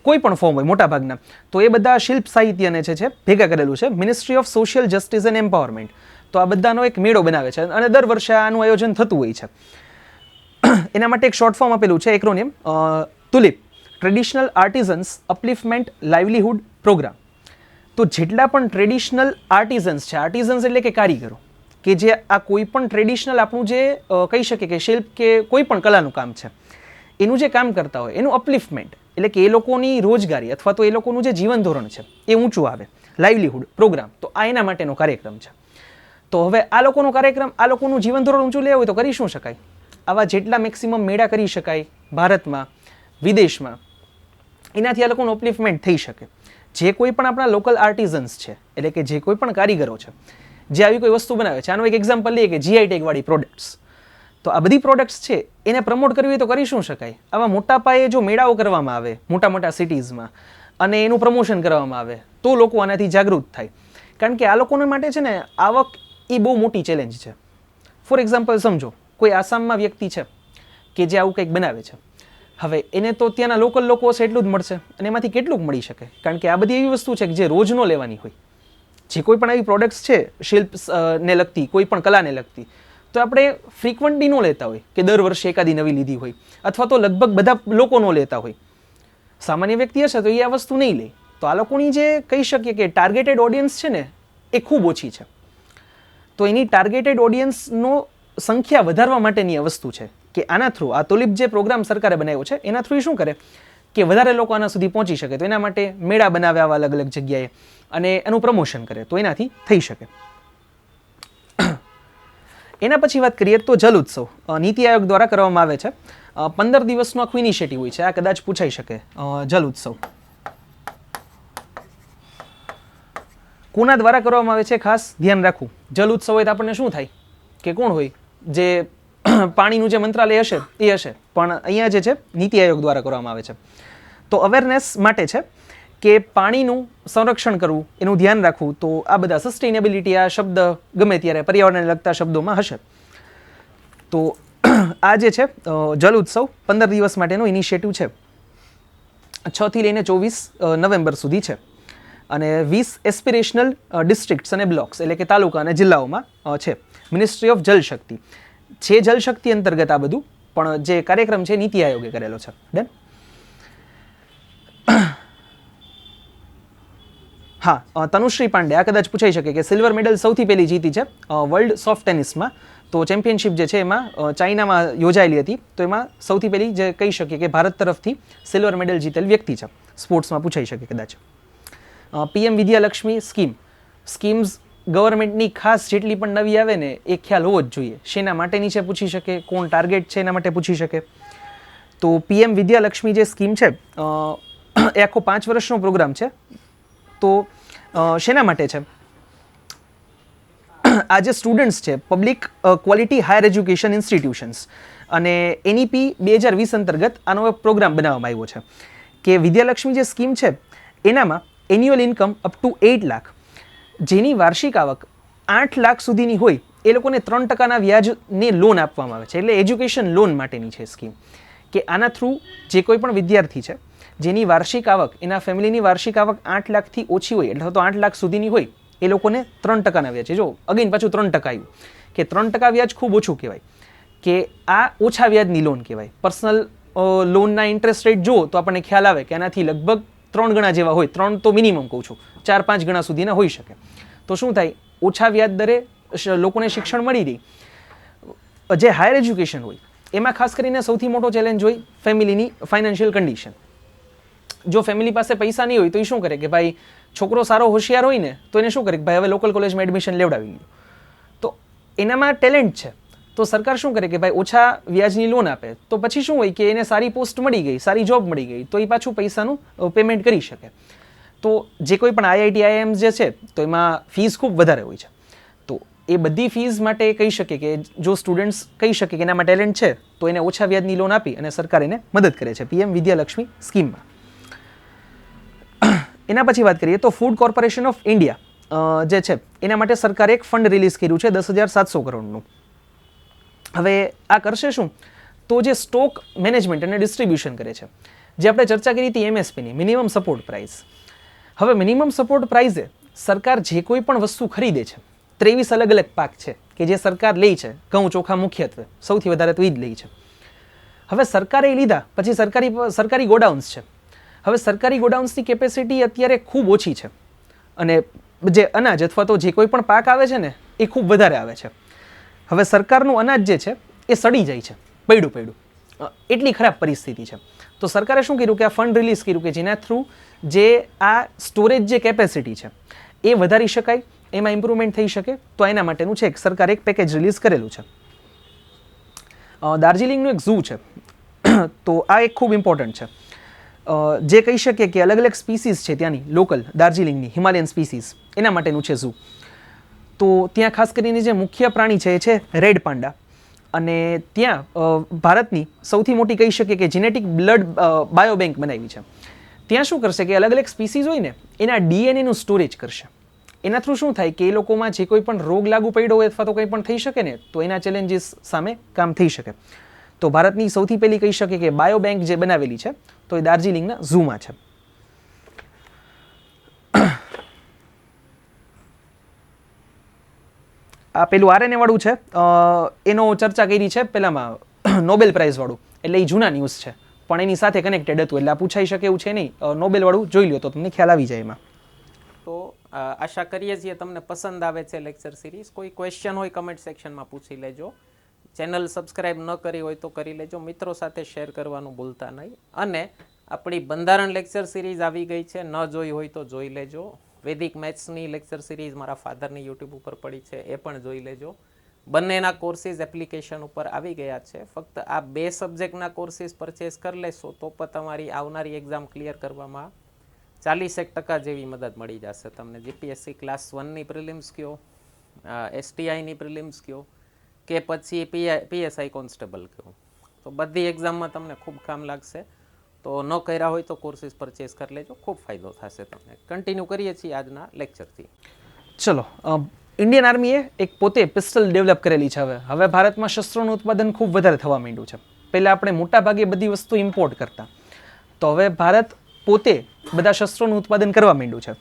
કોઈ પણ ફોર્મ હોય મોટાભાગના, તો એ બધા શિલ્પ સાહિત્યને છે ભેગા કરેલું છે ministry of social justice and empowerment. તો આ બધાનો એક મેળો બનાવે છે અને દર વર્ષે આનું આયોજન થતું હોય છે. એના માટે એક શોર્ટ ફોર્મ આપેલું છે, એક્રોનિમ તુલિપ, ટ્રેડિશનલ આર્ટિઝન્સ અપલિફમેન્ટ લાઇવલીહુડ પ્રોગ્રામ. તો જેટલા પણ ટ્રેડિશનલ આર્ટિઝન્સ છે, આર્ટિઝન્સ એટલે કે કારીગરો, કે જે આ કોઈ પણ ટ્રેડિશનલ આપણું જે કહી શકીએ કે શિલ્પ કે કોઈ પણ કલાનું કામ છે એનું જે કામ કરતા હોય એનું અપલિફમેન્ટ એટલે કે એ લોકોની રોજગારી અથવા તો એ લોકોનું જે જીવન ધોરણ છે એ ઊંચું આવે, લાઇવલીહુડ પ્રોગ્રામ. તો આ એના માટેનો કાર્યક્રમ છે. તો હવે આ લોકોનો કાર્યક્રમ, આ લોકોનું જીવન ધોરણ ઊંચું લેવું હોય તો કરી શું શકાય? આવા જેટલા મેક્સિમમ મેળા કરી શકાય ભારતમાં, વિદેશમાં, એનાથી આ લોકોનું અપલિફમેન્ટ થઈ શકે. જે કોઈ પણ આપણા લોકલ આર્ટિઝન્સ છે એટલે કે જે કોઈ પણ કારીગરો છે જે આવી કોઈ વસ્તુ બનાવે છે, આનું એક એક્ઝામ્પલ લઈએ કે GI ટેગ વાળી પ્રોડક્ટ્સ. તો આ બધી પ્રોડક્ટ્સ છે એને પ્રમોટ કરવી હોય તો કરી શું શકાય? આવા મોટા પાયે જો મેળાઓ કરવામાં આવે મોટા મોટા સિટીઝમાં અને એનું પ્રમોશન કરવામાં આવે તો લોકો આનાથી જાગૃત થાય. કારણ કે આ લોકોને માટે છે ને આવક એ બહુ મોટી ચેલેન્જ છે. ફોર એક્ઝામ્પલ સમજો કોઈ આસામમાં વ્યક્તિ છે કે જે આવું કંઈક બનાવે છે. હવે એને તો ત્યાંના લોકલ લોકો હશે એટલું જ મળશે અને એમાંથી કેટલુંક મળી શકે? કારણ કે આ બધી એવી વસ્તુ છે કે જે રોજ ન લેવાની હોય. જે કોઈ પણ આવી પ્રોડક્ટ્સ છે શિલ્પ ને લગતી, કોઈ પણ કલાને લગતી, તો આપણે ફ્રિકવન્ટલી ન લેતા હોય કે દર વર્ષે એકાદી નવી લીધી હોય, અથવા તો લગભગ બધા લોકો ન લેતા હોય. સામાન્ય વ્યક્તિ હશે તો એ આ વસ્તુ નહીં લે. તો આ લોકોની જે કહી શકીએ કે ટાર્ગેટેડ ઓડિયન્સ છે ને એ ખૂબ ઓછી છે. તો એની ટાર્ગેટેડ ઓડિયન્સનો સંખ્યા વધારવા માટેની આ વસ્તુ છે કે આના થ્રુ આ તુલિપ જે પ્રોગ્રામ સરકારે બનાવ્યો છે એના થ્રુ શું કરે કે વધારે લોકો આના સુધી પહોંચી શકે. તો એના માટે મેળા બનાવે આવા અલગ અલગ જગ્યાએ અને એનું પ્રમોશન કરે તો એનાથી થઈ શકે. એના પછી વાત કરીએ તો જલ ઉત્સવ નીતિ આયોગ દ્વારા કરવામાં આવે છે. 15 દિવસનો આખું ઇનિશિયેટિવ હોય છે. આ કદાચ પૂછાઈ શકે. જલ ઉત્સવ કોના દ્વારા કરવામાં આવે છે ખાસ ધ્યાન રાખવું. જલ ઉત્સવ હોય તો આપણને શું થાય કે કોણ હોય જે પાણીનું જે મંત્રાલય હશે એ હશે, પણ અહીંયા જે છે નીતિ આયોગ દ્વારા કરવામાં આવે છે. તો અવેરનેસ માટે છે કે પાણીનું સંરક્ષણ કરવું, એનું ધ્યાન રાખવું. તો આ બધા સસ્ટેનેબિલિટી આ શબ્દ ગમે ત્યારે પર્યાવરણને લગતા શબ્દોમાં હશે. તો આ જે છે જલ ઉત્સવ 15 દિવસ માટેનો ઇનિશિયેટિવ છે. 6 થી લઈને 24 નવેમ્બર સુધી છે અને 20 એસ્પિરેશનલ ડિસ્ટ્રિક્ટ્સ અને બ્લોક્સ એટલે કે તાલુકા અને જિલ્લાઓમાં છે. મિનિસ્ટ્રી ઓફ જલ શક્તિ છે, જલ શક્તિ અંતર્ગત આ બધું, પણ જે કાર્યક્રમ છે નીતિ આયોગે કરેલો છે. ડન. હા, તનુશ્રી પાંડે આ કદાચ પૂછાઈ શકે કે સિલ્વર મેડલ સૌથી પહેલી જીતી છે વર્લ્ડ સોફ્ટ ટેનિસમાં. તો ચેમ્પિયનશિપ જે છે એમાં ચાઇનામાં યોજાયેલી હતી. તો એમાં સૌથી પહેલી જે કહી શકીએ કે ભારત તરફથી સિલ્વર મેડલ જીતેલ વ્યક્તિ છે. સ્પોર્ટ્સમાં પૂછાઈ શકે કદાચ. PM વિદ્યાલક્ષ્મી સ્કીમ્સ ગવર્મેન્ટની ખાસ જેટલી પણ નવી આવે ને એ ખ્યાલ હોવો જ જોઈએ. શેના માટેની છે પૂછી શકે, કોણ ટાર્ગેટ છે એના માટે પૂછી શકે. તો PM વિદ્યાલક્ષ્મી જે સ્કીમ છે એ આખો 5 વર્ષનો પ્રોગ્રામ છે. તો શેના માટે છે? આ જે સ્ટુડન્ટ્સ છે public quality higher education institutions અને NEP 2020 અંતર્ગત આનો એક પ્રોગ્રામ બનાવવામાં આવ્યો છે કે વિદ્યાલક્ષ્મી જે સ્કીમ છે એનામાં annual income up to 8 lakh, જેની વાર્ષિક આવક 8 લાખ સુધીની હોય એ લોકોને 3% વ્યાજની લોન આપવામાં આવે છે. એટલે એજ્યુકેશન લોન માટેની છે સ્કીમ કે આના થ્રુ જે કોઈ પણ વિદ્યાર્થી છે જેની વાર્ષિક આવક, એના ફેમિલીની વાર્ષિક આવક 8 લાખથી ઓછી હોય એટલે તો 8 લાખ સુધીની હોય એ લોકોને 3% વ્યાજ. જો અગેન પાછું 3% આવ્યું કે 3% વ્યાજ ખૂબ ઓછું કહેવાય કે આ ઓછા વ્યાજની લોન કહેવાય. પર્સનલ લોનના ઇન્ટરેસ્ટ રેટ જુઓ તો આપણને ખ્યાલ આવે કે આનાથી લગભગ 3 ગણા જેવા હોય, 3 તો મિનિમમ કહું છું, 4-5 ગણા સુધીના હોઈ શકે. તો શું થાય, ઓછા વ્યાજ દરે લોકોને શિક્ષણ મળી રહી. જે હાયર એજ્યુકેશન હોય એમાં ખાસ કરીને સૌથી મોટો ચેલેન્જ હોય ફેમિલીની ફાઇનાન્શિયલ કન્ડિશન. જો ફેમિલી પાસે પૈસા નહીં હોય તો એ શું કરે કે ભાઈ છોકરો સારો હોશિયાર હોય ને તો એને શું કરે કે ભાઈ હવે લોકલ કોલેજમાં એડમિશન લેવડાવી લ્યો. તો એનામાં ટેલેન્ટ છે તો સરકાર શું કરે કે ભાઈ ઓછા વ્યાજની લોન આપે, તો પછી શું હોય કે એને સારી પોસ્ટ મળી ગઈ, સારી જોબ મળી ગઈ, તો એ પાછું પૈસાનું પેમેન્ટ કરી શકે. તો જે કોઈ પણ આઈઆઈટી આઈઆઈએમ જે છે તો એમાં ફીસ ખૂબ વધારે હોય છે. તો એ બધી ફીસ માટે કહી શકે કે જો સ્ટુડન્ટ્સ કહી શકે કે એનામાં ટેલેન્ટ છે તો એને ઓછા વ્યાજની લોન આપી અને સરકાર એને મદદ કરે છે પીએમ વિદ્યાલક્ષ્મી સ્કીમમાં. એના પછી વાત કરીએ તો ફૂડ કોર્પોરેશન ઓફ ઇન્ડિયા જે છે એના માટે સરકારે એક ફંડ રિલીઝ કર્યું છે 10,700 કરોડનું. હવે આ કરશે શું, તો જે સ્ટોક મેનેજમેન્ટ અને ડિસ્ટ્રીબ્યુશન કરે છે, જે આપણે ચર્ચા કરી હતી એમએસપીની, મિનિમમ સપોર્ટ પ્રાઇસ. હવે મિનિમમ સપોર્ટ પ્રાઇઝે સરકાર જે કોઈ પણ વસ્તુ ખરીદે છે, 23 અલગ અલગ પાક છે કે જે સરકાર લે છે, ઘઉં ચોખા મુખ્યત્વે સૌથી વધારે તો એ જ લે છે. હવે સરકારે એ લીધા પછી સરકારી ગોડાઉન્સ છે. હવે સરકારી ગોડાઉન્સની કેપેસિટી અત્યારે ખૂબ ઓછી છે અને જે અનાજ અથવા તો જે કોઈ પણ પાક આવે છે ને એ ખૂબ વધારે આવે છે. હવે સરકારનું અનાજ જે છે એ સડી જાય છે પડ્યું, એટલી ખરાબ પરિસ્થિતિ છે. તો સરકારે શું કર્યું કે આ ફંડ રિલીઝ કર્યું કે જેના થ્રુ જે આ સ્ટોરેજ જે કેપેસિટી છે એ વધારી શકાય, એમાં ઇમ્પ્રુવમેન્ટ થઈ શકે. તો એના માટેનું છે સરકારે એક પેકેજ રિલીઝ કરેલું છે. દાર્જિલિંગનું એક ઝૂ છે તો આ એક ખૂબ ઇમ્પોર્ટન્ટ છે. જે કહી શકીએ કે અલગ અલગ સ્પીસીસ છે ત્યાંની લોકલ દાર્જિલિંગની હિમાલયન સ્પીસીસ, એના માટેનું છે ઝૂ. તો ત્યાં ખાસ કરીને જે મુખ્ય પ્રાણી છે એ છે રેડ પાંડા. અને ત્યાં ભારતની સૌથી મોટી કહી શકીએ કે જેનેટિક બ્લડ બાયોબેંક બનાવી છે. ત્યાં શું કરશે કે અલગ અલગ સ્પીસીસ હોય ને એના ડીએનએનું સ્ટોરેજ કરશે. એના થ્રુ શું થાય કે એ લોકોમાં જે કોઈ પણ રોગ લાગુ પડ્યો હોય અથવા તો કંઈ પણ થઈ શકે ને તો એના ચેલેન્જીસ સામે કામ થઈ શકે. તો ભારતની સૌથી પહેલી કહી શકે કે બાયોબેંક જે બનાવેલી છે તો એ દાર્જિલિંગના ઝૂમાં છે. આ પેલું આરએનએ વાળું છે, એનો ચર્ચા કરી છે પેલામાં નોબેલ પ્રાઇઝ વાળું, એટલે એ જૂના ન્યૂઝ છે પણ એની સાથે કનેક્ટેડ હતું એટલે આ પૂછાઈ શકે એવું છે નહીં. નોબેલ વાળું જોઈ લો તો તમને ખ્યાલ આવી જાય એમાં. તો આશા કરીએ છીએ તમને પસંદ આવે છે લેક્ચર સિરીઝ. કોઈ ક્વેશ્ચન હોય કમેન્ટ સેક્શનમાં પૂછી લેજો. ચેનલ સબસ્ક્રાઇબ ન કરી હોય તો કરી લેજો. મિત્રો સાથે શેર કરવાનું ભૂલતા નહીં. અને આપણી બંધારણ લેક્ચર સિરીઝ આવી ગઈ છે, ન જોઈ હોય તો જોઈ લેજો. વૈદિક મેથ્સની લેક્ચર સિરીઝ મારા ફાધરની યુટ્યુબ ઉપર પડી છે, એ પણ જોઈ લેજો. બંનેના કોર્સીસ એપ્લિકેશન ઉપર આવી ગયા છે. ફક્ત આ 2 સબ્જેક્ટના કોર્સીસ પરચેસ કરી લેશો તો પણ તમારી આવનારી એક્ઝામ ક્લિયર કરવામાં 40% જેવી મદદ મળી જશે તમને. જીપીએસસી ક્લાસ 1ની પ્રિલિમ્સ કયો, એસટીઆઈની પ્રિલિમ્સ કયો કે પછી પીએસઆઈ કોન્સ્ટેબલ કયો, તો બધી એક્ઝામમાં તમને ખૂબ કામ લાગશે. તો ન કર્યા હોય તો કોર્સીસ પરચેસ કરી લેજો, ખૂબ ફાયદો થશે તમને. કન્ટિન્યુ કરીએ છીએ આજના લેક્ચરથી. ચલો, ઇન્ડિયન આર્મીએ એક પોતે પિસ્ટલ ડેવલપ કરેલી છે. હવે ભારતમાં શસ્ત્રોનું ઉત્પાદન ખૂબ વધારે થવા માંડ્યું છે. પહેલાં આપણે મોટા ભાગે બધી વસ્તુ ઇમ્પોર્ટ કરતા, તો હવે ભારત પોતે બધા શસ્ત્રોનું ઉત્પાદન કરવા માંડ્યું છે.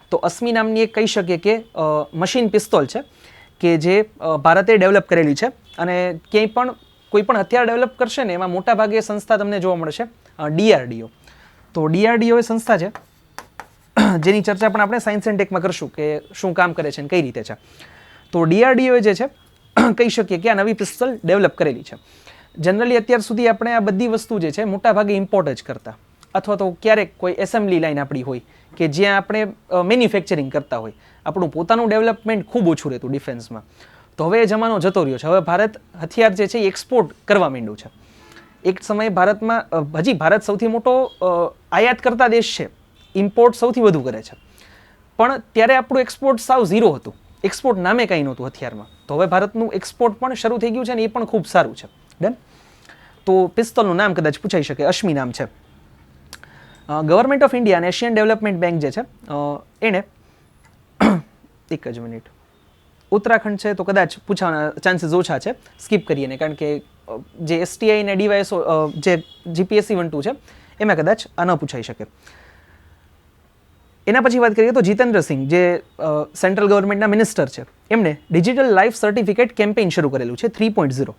તો અસ્મી નામની એક કહી શકીએ કે મશીન પિસ્તોલ છે કે જે ભારતે ડેવલપ કરેલી છે. અને ક્યાંય પણ કોઈ પણ હથિયાર ડેવલપ કરશે ને એમાં મોટા ભાગે સંસ્થા તમને જોવા મળશે DRDO. તો DRDO એ સંસ્થા છે જેની ચર્ચા પણ આપણે સાયન્સ એન્ડ ટેકમાં કરશું કે શું કામ કરે છે અને કઈ રીતે છે. તો DRDO જે છે કહી શકીએ કે આ નવી પિસ્તોલ ડેવલપ કરેલી છે. જનરલી અત્યાર સુધી આપણે આ બધી વસ્તુ જે છે મોટા ભાગે ઇમ્પોર્ટ જ કરતા, અથવા તો ક્યારેક કોઈ એસેમ્બલી લાઈન આપણી હોય કે જ્યાં આપણે મેન્યુફેક્ચરિંગ કરતા હોય, આપણું પોતાનું ડેવલપમેન્ટ ખૂબ ઓછું રહેતું ડિફેન્સમાં. તો હવે એ જમાનો જતો રહ્યો છે. હવે ભારત હથિયાર જે છે એ એક્સપોર્ટ કરવા માંડ્યું છે. એક સમયે ભારતમાં હજી ભારત સૌથી મોટો આયાત કરતા દેશ છે, ઇમ્પોર્ટ સૌથી વધુ કરે છે, પણ ત્યારે આપણું એક્સપોર્ટ સાવ ઝીરો હતું. એક્સપોર્ટ નામે કંઈ નહોતું હથિયારમાં. તો હવે ભારતનું એક્સપોર્ટ પણ શરૂ થઈ ગયું છે અને એ પણ ખૂબ સારું છે. ડન. તો પિસ્તોલનું નામ કદાચ પૂછાઈ શકે, અશ્મિ નામ છે. ગવર્મેન્ટ ઓફ ઇન્ડિયા અને એશિયન ડેવલપમેન્ટ બેંક જે છે એણે એક જ મિનિટ, ઉત્તરાખંડ છે તો કદાચ પૂછવાના ચાન્સીસ ઓછા છે, સ્કીપ કરીએ ને, કારણ કે જે એસટીઆઈ ને ડીવાયએસઓ જે જીપીએસસી 1-2 છે એમાં કદાચ આ ન પૂછાઈ શકે. એના પછી વાત કરીએ તો જીતેન્દ્ર સિંહ જે સેન્ટ્રલ ગવર્મેન્ટના મિનિસ્ટર છે, એમણે ડિજિટલ લાઈફ સર્ટિફિકેટ કેમ્પેઇન શરૂ કરેલું છે 3.0.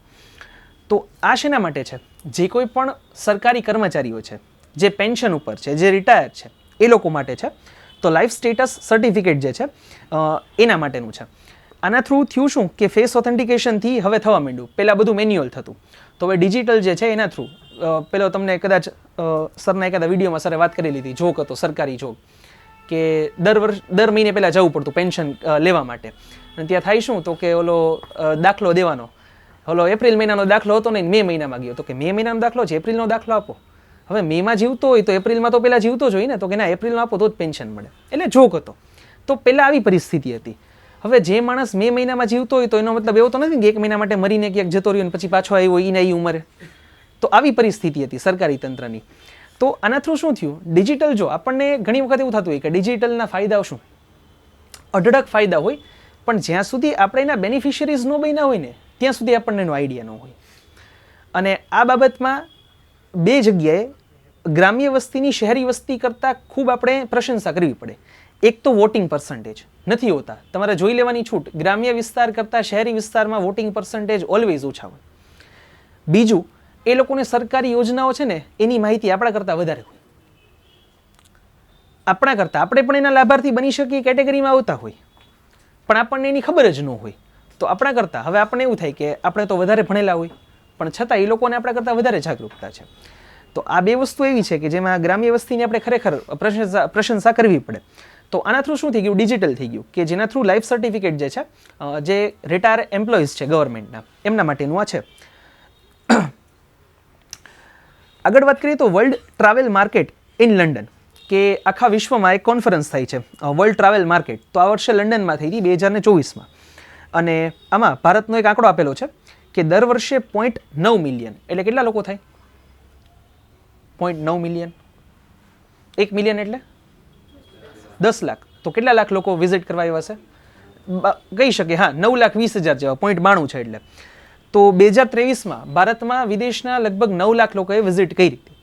તો આ શેના માટે છે? જે કોઈ પણ સરકારી કર્મચારીઓ છે જે પેન્શન ઉપર છે, જે રિટાયર છે, એ લોકો માટે છે. તો લાઈફ સ્ટેટસ સર્ટિફિકેટ જે છે એના માટેનું છે. આના થ્રુ થયું શું કે ફેસ ઓથેન્ટિકેશનથી હવે થવા માંડ્યું. પહેલાં બધું મેન્યુઅલ થતું, તો હવે ડિજિટલ જે છે એના થ્રુ પેલો તમને કદાચ સરના એકાદા વિડીયોમાં સરે વાત કરી લીધી, જોક હતો, સરકારી જોક, કે દર મહિને પહેલાં જવું પડતું પેન્શન લેવા માટે. અને ત્યાં થાય શું તો કે ઓલો દાખલો દેવાનો, ઓલો એપ્રિલ મહિનાનો દાખલો હતો ને મે મહિનામાં ગયો, તો કે મે મહિનાનો દાખલો છે, એપ્રિલનો દાખલો આપો. હવે મેમાં જીવતો હોય તો એપ્રિલમાં તો પહેલાં જીવતો જ હોય ને, તો કે ના એપ્રિલનો આપો તો જ પેન્શન મળે. એટલે જોક હતો. તો પહેલાં આવી પરિસ્થિતિ હતી. હવે જે માણસ મે મહિનામાં જીવતો હોય તો એનો મતલબ એવો તો નથી કે એક મહિના માટે મરીને ક્યાંક જતો રહ્યો ને પછી પાછો આવ્યો એને એ ઉંમરે. તો આવી પરિસ્થિતિ હતી સરકારી તંત્રની. તો આના થ્રુ શું થયું, ડિજિટલ જો આપણને ઘણી વખત એવું થતું હોય કે ડિજિટલના ફાયદાઓ શું, અઢળક ફાયદા હોય, પણ જ્યાં સુધી આપણે એના બેનિફિશિયરીઝ ન બન્યા હોય ને ત્યાં સુધી આપણને એનો આઈડિયા ન હોય. અને આ બાબતમાં બે જગ્યાએ ગ્રામ્ય વસ્તીની શહેરી વસ્તી કરતાં ખૂબ આપણે પ્રશંસા કરવી પડે. એક તો વોટિંગ પર્સન્ટેજ નથી હોતા, તમારે જોઈ લેવાની છૂટ, ગ્રામ્ય વિસ્તાર કરતાં શહેરી વિસ્તારમાં વોટિંગ પર્સન્ટેજ ઓલવેઝ ઓછા હોય. બીજું, એ લોકોને સરકારી યોજનાઓ છે ને એની માહિતી આપણા કરતાં વધારે હોય. આપણે પણ એના લાભાર્થી બની શકીએ કેટેગરીમાં આવતા હોય, પણ આપણને એની ખબર જ ન હોય. તો આપણા કરતાં હવે આપણને એવું થાય કે આપણે તો વધારે ભણેલા હોય, પણ છતાં એ લોકોને આપણા કરતાં વધારે જાગૃતતા છે. તો આ બે વસ્તુ એવી છે કે જેમાં ગ્રામ્ય વસ્તીની આપણે ખરેખર પ્રશંસા કરવી પડે. તો આના થ્રુ શું થઈ ગયું, ડિજિટલ થઈ ગયું, કે જેના થ્રુ લાઈફ સર્ટિફિકેટ જે છે, જે રિટાયર એમ્પ્લોઈઝ છે ગવર્મેન્ટના, એમના માટેનું આ છે. આગળ વાત કરીએ તો world travel market in London, કે આખા વિશ્વમાં એક કોન્ફરન્સ થાય છે વર્લ્ડ ટ્રાવેલ માર્કેટ. તો આ વર્ષે લંડનમાં થઈ હતી 2024માં. અને આમાં ભારતનો એક આંકડો આપેલો છે કે દર વર્ષે 0.9 મિલિયન, એટલે કેટલા લોકો થાય, 0.9 મિલિયન, 1 મિલિયન એટલે 10 લાખ. તો કેટલા લાખ લોકો વિઝિટ કરવા આવ્યા છે, કહી શકે હા 9,20,000 જેવા, 0.92 છે. એટલે તો 2023માં ભારતમાં વિદેશના લગભગ 9 લાખ લોકોએ વિઝિટ કરી હતી.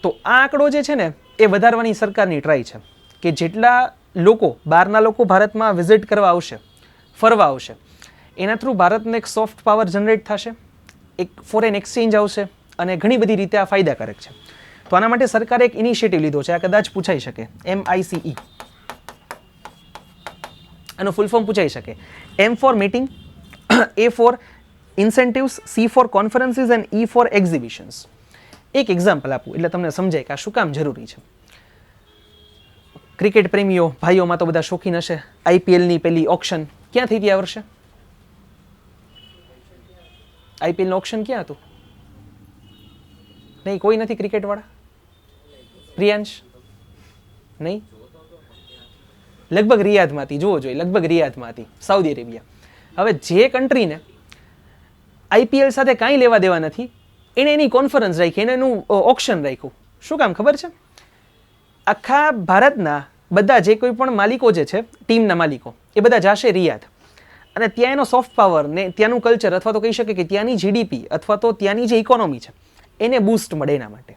તો આ આંકડો જે છે ને એ વધારવાની સરકારની ટ્રાય છે કે જેટલા લોકો, બહારના લોકો ભારતમાં વિઝિટ કરવા આવશે, ફરવા આવશે, એના થ્રુ ભારતને એક સોફ્ટ પાવર જનરેટ થશે, એક ફોરેન એક્સચેન્જ આવશે, અને ઘણી બધી રીતે આ ફાયદાકારક છે. તો આના માટે સરકારે એક ઇનિશિયેટિવ લીધો છે, આ કદાચ પૂછાઈ શકે, MICE, આનું ફૂલ ફોર્મ પૂછાઈ શકે. M for meeting, A for incentives, C for conferences and E for exhibitions. એક એક્ઝામ્પલ આપું એટલે તમને સમજાય કે આ શું કામ જરૂરી છે. ક્રિકેટ પ્રેમીઓ ભાઈઓમાં તો બધા શોખીન હશે. IPLની પેલી ઓક્શન ક્યાં થઈ હતી આ વર્ષે? IPLનું ઓક્શન ક્યાં હતું? નહીં, કોઈ નથી ક્રિકેટવાળા? પ્રિયાંશ નહીં? લગભગ રિયાદમાં હતી, જુઓ જોઈએ, લગભગ રિયાદમાં હતી, સાઉદી અરેબિયા. હવે જે કન્ટ્રીને IPL સાથે કાંઈ લેવા દેવા નથી, એણે એની કોન્ફરન્સ રાખી, એને એનું ઓક્શન રાખ્યું. શું કામ ખબર છે? આખા ભારતના બધા જે કોઈ પણ માલિકો જે છે, ટીમના માલિકો, એ બધા જાશે રિયાદ, અને ત્યાં એનો સોફ્ટ પાવર ને ત્યાંનું કલ્ચર, અથવા તો કહી શકે કે ત્યાંની GDP અથવા તો ત્યાંની જે ઇકોનોમી છે એને બૂસ્ટ મળે. એના માટે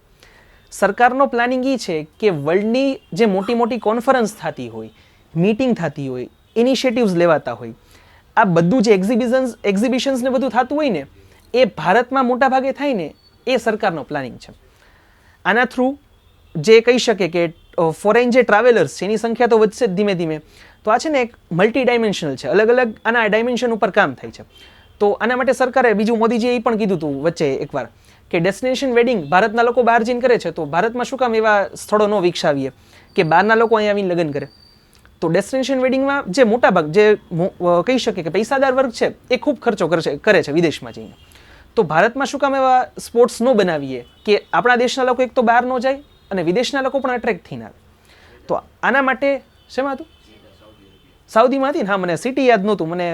સરકારનો પ્લાનિંગ એ છે કે વર્લ્ડની જે મોટી મોટી કોન્ફરન્સ થતી હોય, મીટિંગ થતી હોય, ઇનિશિયેટિવ્સ લેવાતા હોય, આ બધું જે એક્ઝિબિશન્સ ને બધું થતું હોય ને એ ભારતમાં મોટા ભાગે થાય ને, એ સરકારનો પ્લાનિંગ છે. આના થ્રુ જે કહી શકે કે ફોરેન જે ટ્રાવેલર્સ છે એની સંખ્યા તો વધશે જ ધીમે ધીમે. તો આ છે ને એક મલ્ટી ડાયમેન્શનલ છે, અલગ અલગ આના ડાયમેન્શન ઉપર કામ થાય છે. તો આના માટે સરકારે, બીજું મોદીજીએ એ પણ કીધું હતું વચ્ચે એકવાર કે ડેસ્ટિનેશન વેડિંગ ભારતના લોકો બહાર જઈને કરે છે, તો ભારતમાં શું કામ એવા સ્થળો ન વિકસાવીએ કે બહારના લોકો અહીંયા આવીને લગ્ન કરે. તો ડેસ્ટિનેશન વેડિંગમાં જે મોટા ભાગ, જે કહી શકે કે પૈસાદાર વર્ગ છે, એ ખૂબ ખર્ચો કરે છે વિદેશમાં જઈને. તો ભારતમાં શું કામ એવા સ્પોર્ટ્સ ન બનાવીએ કે આપણા દેશના લોકો એક તો બહાર ન જાય અને વિદેશના લોકો પણ અટ્રેક્ટ થઈને આવે. તો આના માટે શેમાં હતું? સાઉદીમાં હતી ને? હા, મને સિટી યાદ નહોતું, મને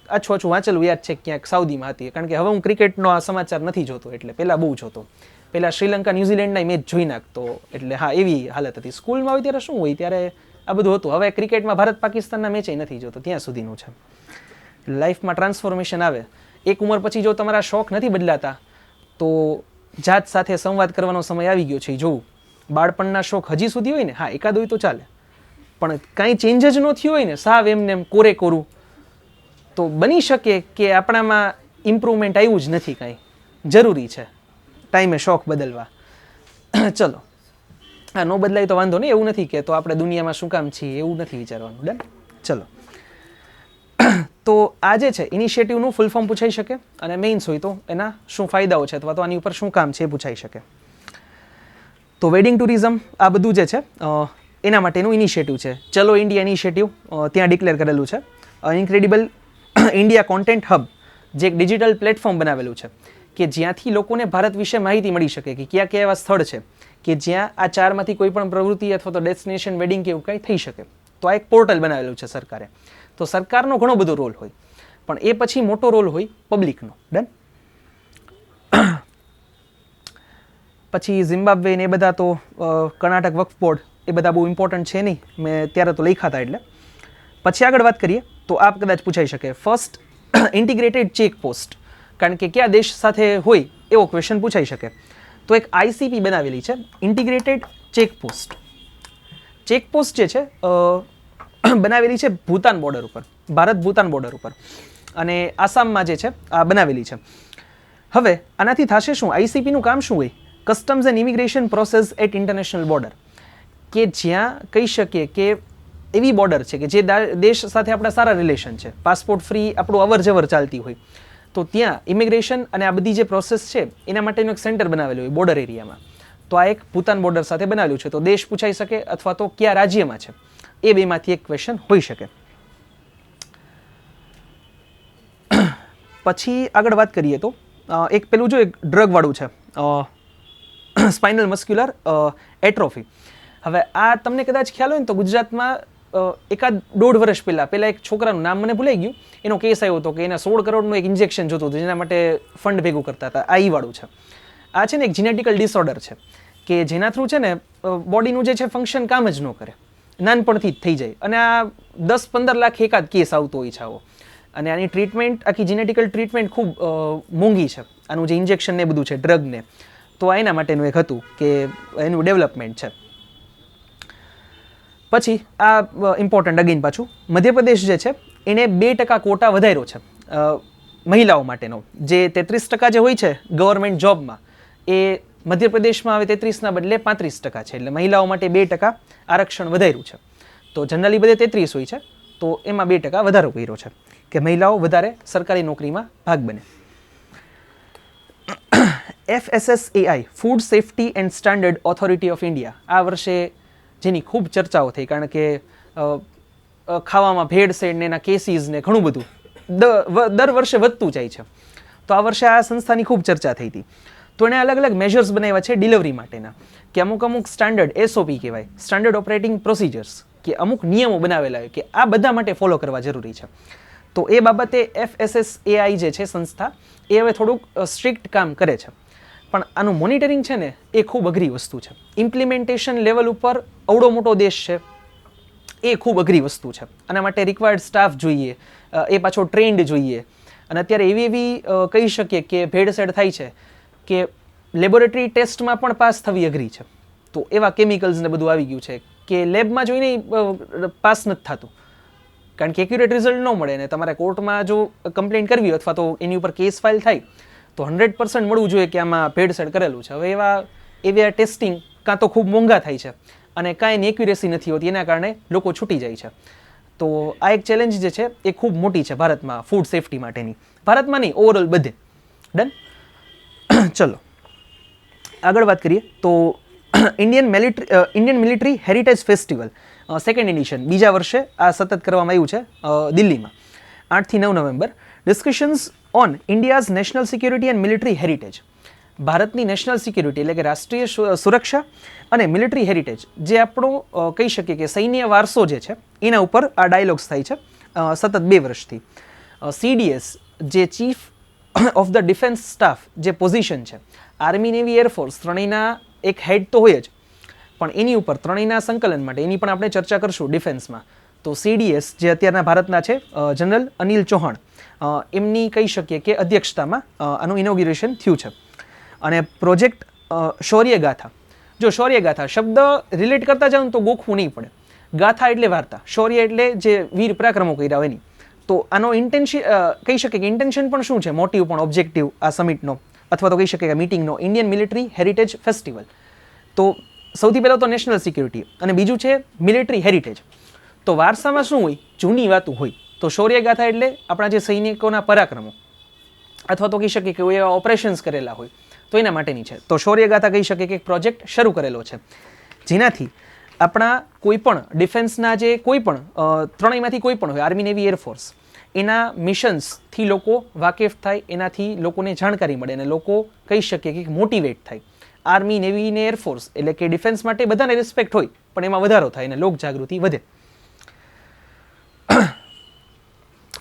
આછું વાંચેલું યાદ છે ક્યાંક સાઉદીમાં હતી. કારણ કે હવે હું ક્રિકેટનો આ સમાચાર નથી જોતો, એટલે પહેલાં બહુ જોતો. પહેલાં શ્રીલંકા ન્યૂઝીલેન્ડના મેચ જોઈ નાખતો. એટલે હા, એવી હાલત હતી. સ્કૂલમાં હોય ત્યારે શું હોય, ત્યારે આ બધું હતું. હવે ક્રિકેટમાં ભારત પાકિસ્તાનના મેચ નથી જોતો, ત્યાં સુધીનું છે. લાઈફમાં ટ્રાન્સફોર્મેશન આવે. એક ઉંમર પછી જો તમારા શોખ નથી બદલાતા તો જાત સાથે સંવાદ કરવાનો સમય આવી ગયો છે. જોવું, બાળપણના શોખ હજી સુધી હોય ને, હા એકાદ હોય તો ચાલે, પણ કાંઈ ચેન્જ જ ન થયું હોય ને, સાવ એમને એમ કોરે કોરું, તો બની શકે કે આપણામાં ઇમ્પ્રુવમેન્ટ આવ્યું જ નથી કાંઈ. જરૂરી છે ટાઈમે શોખ બદલવા. ચલો, હા, ન બદલાય તો વાંધો નહીં, એવું નથી કે તો આપણે દુનિયામાં શું કામ છીએ એવું નથી વિચારવાનું. ડન. ચલો, તો આ જે છે ઇનિશિયેટિવનું ફૂલ ફોર્મ પૂછાઈ શકે, અને મેઇન્સ હોય તો એના શું ફાયદાઓ છે અથવા તો આની ઉપર શું કામ છે એ પૂછાઈ શકે. તો વેડિંગ ટુરિઝમ આ બધું જે છે એના માટેનું ઇનિશિયેટિવ છે. ચલો ઇન્ડિયા ઇનિશિયેટિવ ત્યાં ડિક્લેર કરેલું છે. ઇન્ક્રેડિબલ ઇન્ડિયા કોન્ટેન્ટ હબ જે એક ડિજિટલ પ્લેટફોર્મ બનાવેલું છે કે જ્યાંથી લોકોને ભારત વિશે માહિતી મળી શકે કે કયા કયા એવા સ્થળ છે કે જ્યાં આ ચારમાંથી કોઈ પણ પ્રવૃત્તિ અથવા તો ડેસ્ટિનેશન વેડિંગ કે એવું કંઈ થઈ શકે. તો આ એક પોર્ટલ બનાવેલું છે સરકારે. તો સરકારનો ઘણો બધો રોલ હોય, પણ એ પછી મોટો રોલ હોય પબ્લિકનો. ડન. પછી ઝિમ્બાબ્વે ને એ બધા તો કર્ણાટક વક્ફ બોર્ડ એ બધા બહુ ઇમ્પોર્ટન્ટ છે નહીં, મેં ત્યારે તો લખ્યા હતા એટલે. પછી આગળ વાત કરીએ તો આ કદાચ પૂછાઈ શકે, ફર્સ્ટ ઇન્ટિગ્રેટેડ ચેક પોસ્ટ, કારણ કે કયા દેશ સાથે હોય એવો ક્વેશ્ચન પૂછાઈ શકે. તો એક ICP બનાવેલી છે, integrated check post. Check post જે છે બનાવેલી છે ભૂતાન બોર્ડર ઉપર, ભારત ભૂતાન બોર્ડર ઉપર, અને આસામમાં જે છે આ બનાવેલી છે. હવે આનાથી થશે શું? ICPનું કામ શું હોય? Customs and immigration process at international border, કે જ્યાં કહી શકીએ કે એવી બોર્ડર છે કે જે દેશ સાથે આપણા સારા રિલેશન છે, પાસપોર્ટ ફ્રી આપણું અવર જવર ચાલતી હોય, તો ત્યાં ઇમિગ્રેશન અને આ બધી જે પ્રોસેસ છે એના માટેનું એક સેન્ટર બનાવેલું હોય બોર્ડર એરિયામાં. તો આ એક ભૂતાન બોર્ડર સાથે બનાવેલું છે. તો દેશ પૂછાઈ શકે અથવા તો કયા રાજ્યમાં છે, એ બેમાંથી એક ક્વેશ્ચન હોઈ શકે. પછી આગળ વાત કરીએ તો એક પેલું જો એક ડ્રગવાળું છે, સ્પાઇનલ મસ્ક્યુલર એટ્રોફી. હવે આ તમને કદાચ ખ્યાલ હોય ને તો ગુજરાતમાં એકાદ 1.5 વર્ષ પહેલાં એક છોકરાનું નામ મને ભૂલાઈ ગયું, એનો કેસ આવ્યો હતો કે એના 16 કરોડનું એક ઇન્જેક્શન જોતું હતું જેના માટે ફંડ ભેગું કરતા હતા. આ વાળું છે. આ છે ને એક જીનેટિકલ ડિસઓર્ડર છે કે જેના થ્રુ છે ને બોડીનું જે છે ફંક્શન કામ જ ન કરે, નાનપણથી જ થઈ જાય, અને આ 10-15 લાખ એકાદ કેસ આવતો હોય છે આવો. અને આની ટ્રીટમેન્ટ, આખી જીનેટિકલ ટ્રીટમેન્ટ ખૂબ મોંઘી છે, આનું જે ઇન્જેક્શન ને બધું છે ડ્રગને. તો એના માટેનું એક હતું કે એનું ડેવલપમેન્ટ છે. પછી આ ઇમ્પોર્ટન્ટ અગેન પાછું, મધ્યપ્રદેશ જે છે એને 2% કોટા વધાર્યો છે મહિલાઓ માટેનો. જે 33% જે હોય છે ગવર્મેન્ટ જોબમાં, એ મધ્યપ્રદેશમાં હવે 33ના બદલે 35% છે. એટલે મહિલાઓ માટે 2% આરક્ષણ વધાર્યું છે. તો જનરલી બધે 33 હોય છે, તો એમાં 2% વધારો કર્યો છે કે મહિલાઓ વધારે સરકારી નોકરીમાં ભાગ બને. FSSAI food safety and standard authority of India આ વર્ષે જેની ખૂબ ચર્ચાઓ થઈ, કારણ કે ખાવામાં ભેળસેળ ને એના કેસીસ ને ઘણું બધું દર વર્ષે વધતું જાય છે. તો આ વર્ષે આ સંસ્થાની ખૂબ ચર્ચા થઈ હતી. તો એણે અલગ અલગ મેજર્સ બનાવ્યા છે ડિલિવરી માટેના, કે અમુક સ્ટાન્ડર્ડ SOP કહેવાય, સ્ટાન્ડર્ડ ઓપરેટિંગ પ્રોસિજર્સ, કે અમુક નિયમો બનાવેલા હોય કે આ બધા માટે ફોલો કરવા જરૂરી છે. તો એ બાબતે FSSAI જે છે સંસ્થા, એ હવે થોડુંક સ્ટ્રિક્ટ કામ કરે છે. પણ આનું મોનિટરિંગ છે ને એ ખૂબ અઘરી વસ્તુ છે. ઇમ્પ્લિમેન્ટેશન લેવલ ઉપર અવડો મોટો દેશ છે, એ ખૂબ અઘરી વસ્તુ છે. આના માટે રિક્વાયર્ડ સ્ટાફ જોઈએ, એ પાછો ટ્રેન્ડ જોઈએ. અને અત્યારે એવી કહી શકીએ કે ભેળસેળ થાય છે કે લેબોરેટરી ટેસ્ટમાં પણ પાસ થવી અઘરી છે. તો એવા કેમિકલ્સ ને બધું આવી ગયું છે કે લેબમાં જોઈને પાસ નથી થતું, કારણ કે એક્યુરેટ રિઝલ્ટ ન મળે. ને તમારે કોર્ટમાં જો કમ્પ્લેન કરવી અથવા તો એની ઉપર કેસ ફાઇલ થાય તો 100% મળવું જોઈએ કે આમાં ભેળસેળ કરેલું છે. હવે એવા ટેસ્ટિંગ કાં તો ખૂબ મોંઘા થાય છે અને કાંઈ એની એક્યુરેસી નથી હોતી, એના કારણે લોકો છૂટી જાય છે. તો આ એક ચેલેન્જ જે છે એ ખૂબ મોટી છે ભારતમાં ફૂડ સેફ્ટી માટેની. ભારતમાં નહીં, ઓવરઓલ બધે. ડન. ચલો આગળ વાત કરીએ તો Indian military heritage festival second addition બીજા વર્ષે આ સતત કરવામાં આવ્યું છે દિલ્હીમાં 8 થી 9 November. Discussions on India's national security and military heritage. ભારતની નેશનલ સિક્યુરિટી એટલે કે રાષ્ટ્રીય સુરક્ષા અને મિલિટરી હેરિટેજ, જે આપણો કહી શકીએ કે સૈન્ય વારસો જે છે એના ઉપર આ ડાયલોગ્સ થાય છે સતત 2 વર્ષથી. CDS જે chief of the defence staff જે પોઝિશન છે, આર્મી, નેવી, એરફોર્સ ત્રણેયના એક હેડ તો હોય જ, પણ એની ઉપર ત્રણેયના સંકલન માટે એની પણ આપણે ચર્ચા કરશું ડિફેન્સમાં. તો CDS જે અત્યારના ભારતના છે જનરલ અનિલ ચૌહાણ, એમની કહી શકીએ કે અધ્યક્ષતામાં આનું ઇનોગ્યુરેશન થયું છે. અને પ્રોજેક્ટ શૌર્યગાથા. જો શૌર્યગાથા શબ્દ રિલેટ કરતા જાવ તો ગોખવું નહીં પડે. ગાથા એટલે વાર્તા, શૌર્ય એટલે જે વીર પરાક્રમો કર્યા હોય એની. તો આનો ઇન્ટેન્શન કહી શકીએ કે ઇન્ટેન્શન પણ શું છે, મોટિવ પણ ઓબ્જેક્ટિવ આ સમિટનો અથવા તો કહી શકીએ કે મીટિંગનો, ઇન્ડિયન મિલિટરી હેરિટેજ ફેસ્ટિવલ. તો સૌથી પહેલાં તો નેશનલ સિક્યુરિટી અને બીજું છે મિલિટરી હેરિટેજ. તો વારસામાં શું હોય? જૂની વાતો હોય. તો શૌર્યગાથા એટલે આપણા જે સૈનિકોના પરાક્રમો અથવા તો કહી શકીએ કે એવા ઓપરેશન્સ કરેલા હોય તો એના માટેની છે. તો શૌર્યગાથા કહી શકીએ કે એક પ્રોજેક્ટ શરૂ કરેલો છે જેનાથી આપણા કોઈ પણ ડિફેન્સના જે કોઈ પણ ત્રણેયમાંથી કોઈ પણ હોય, આર્મી, નેવી, એરફોર્સ, એના મિશન્સથી લોકો વાકેફ થાય, એનાથી લોકોને જાણકારી મળે અને લોકો કહી શકીએ કે મોટિવેટ થાય. આર્મી, નેવી ને એરફોર્સ એટલે કે ડિફેન્સ માટે બધાને રિસ્પેક્ટ હોય પણ એમાં વધારો થાય અને લોક જાગૃતિ વધે.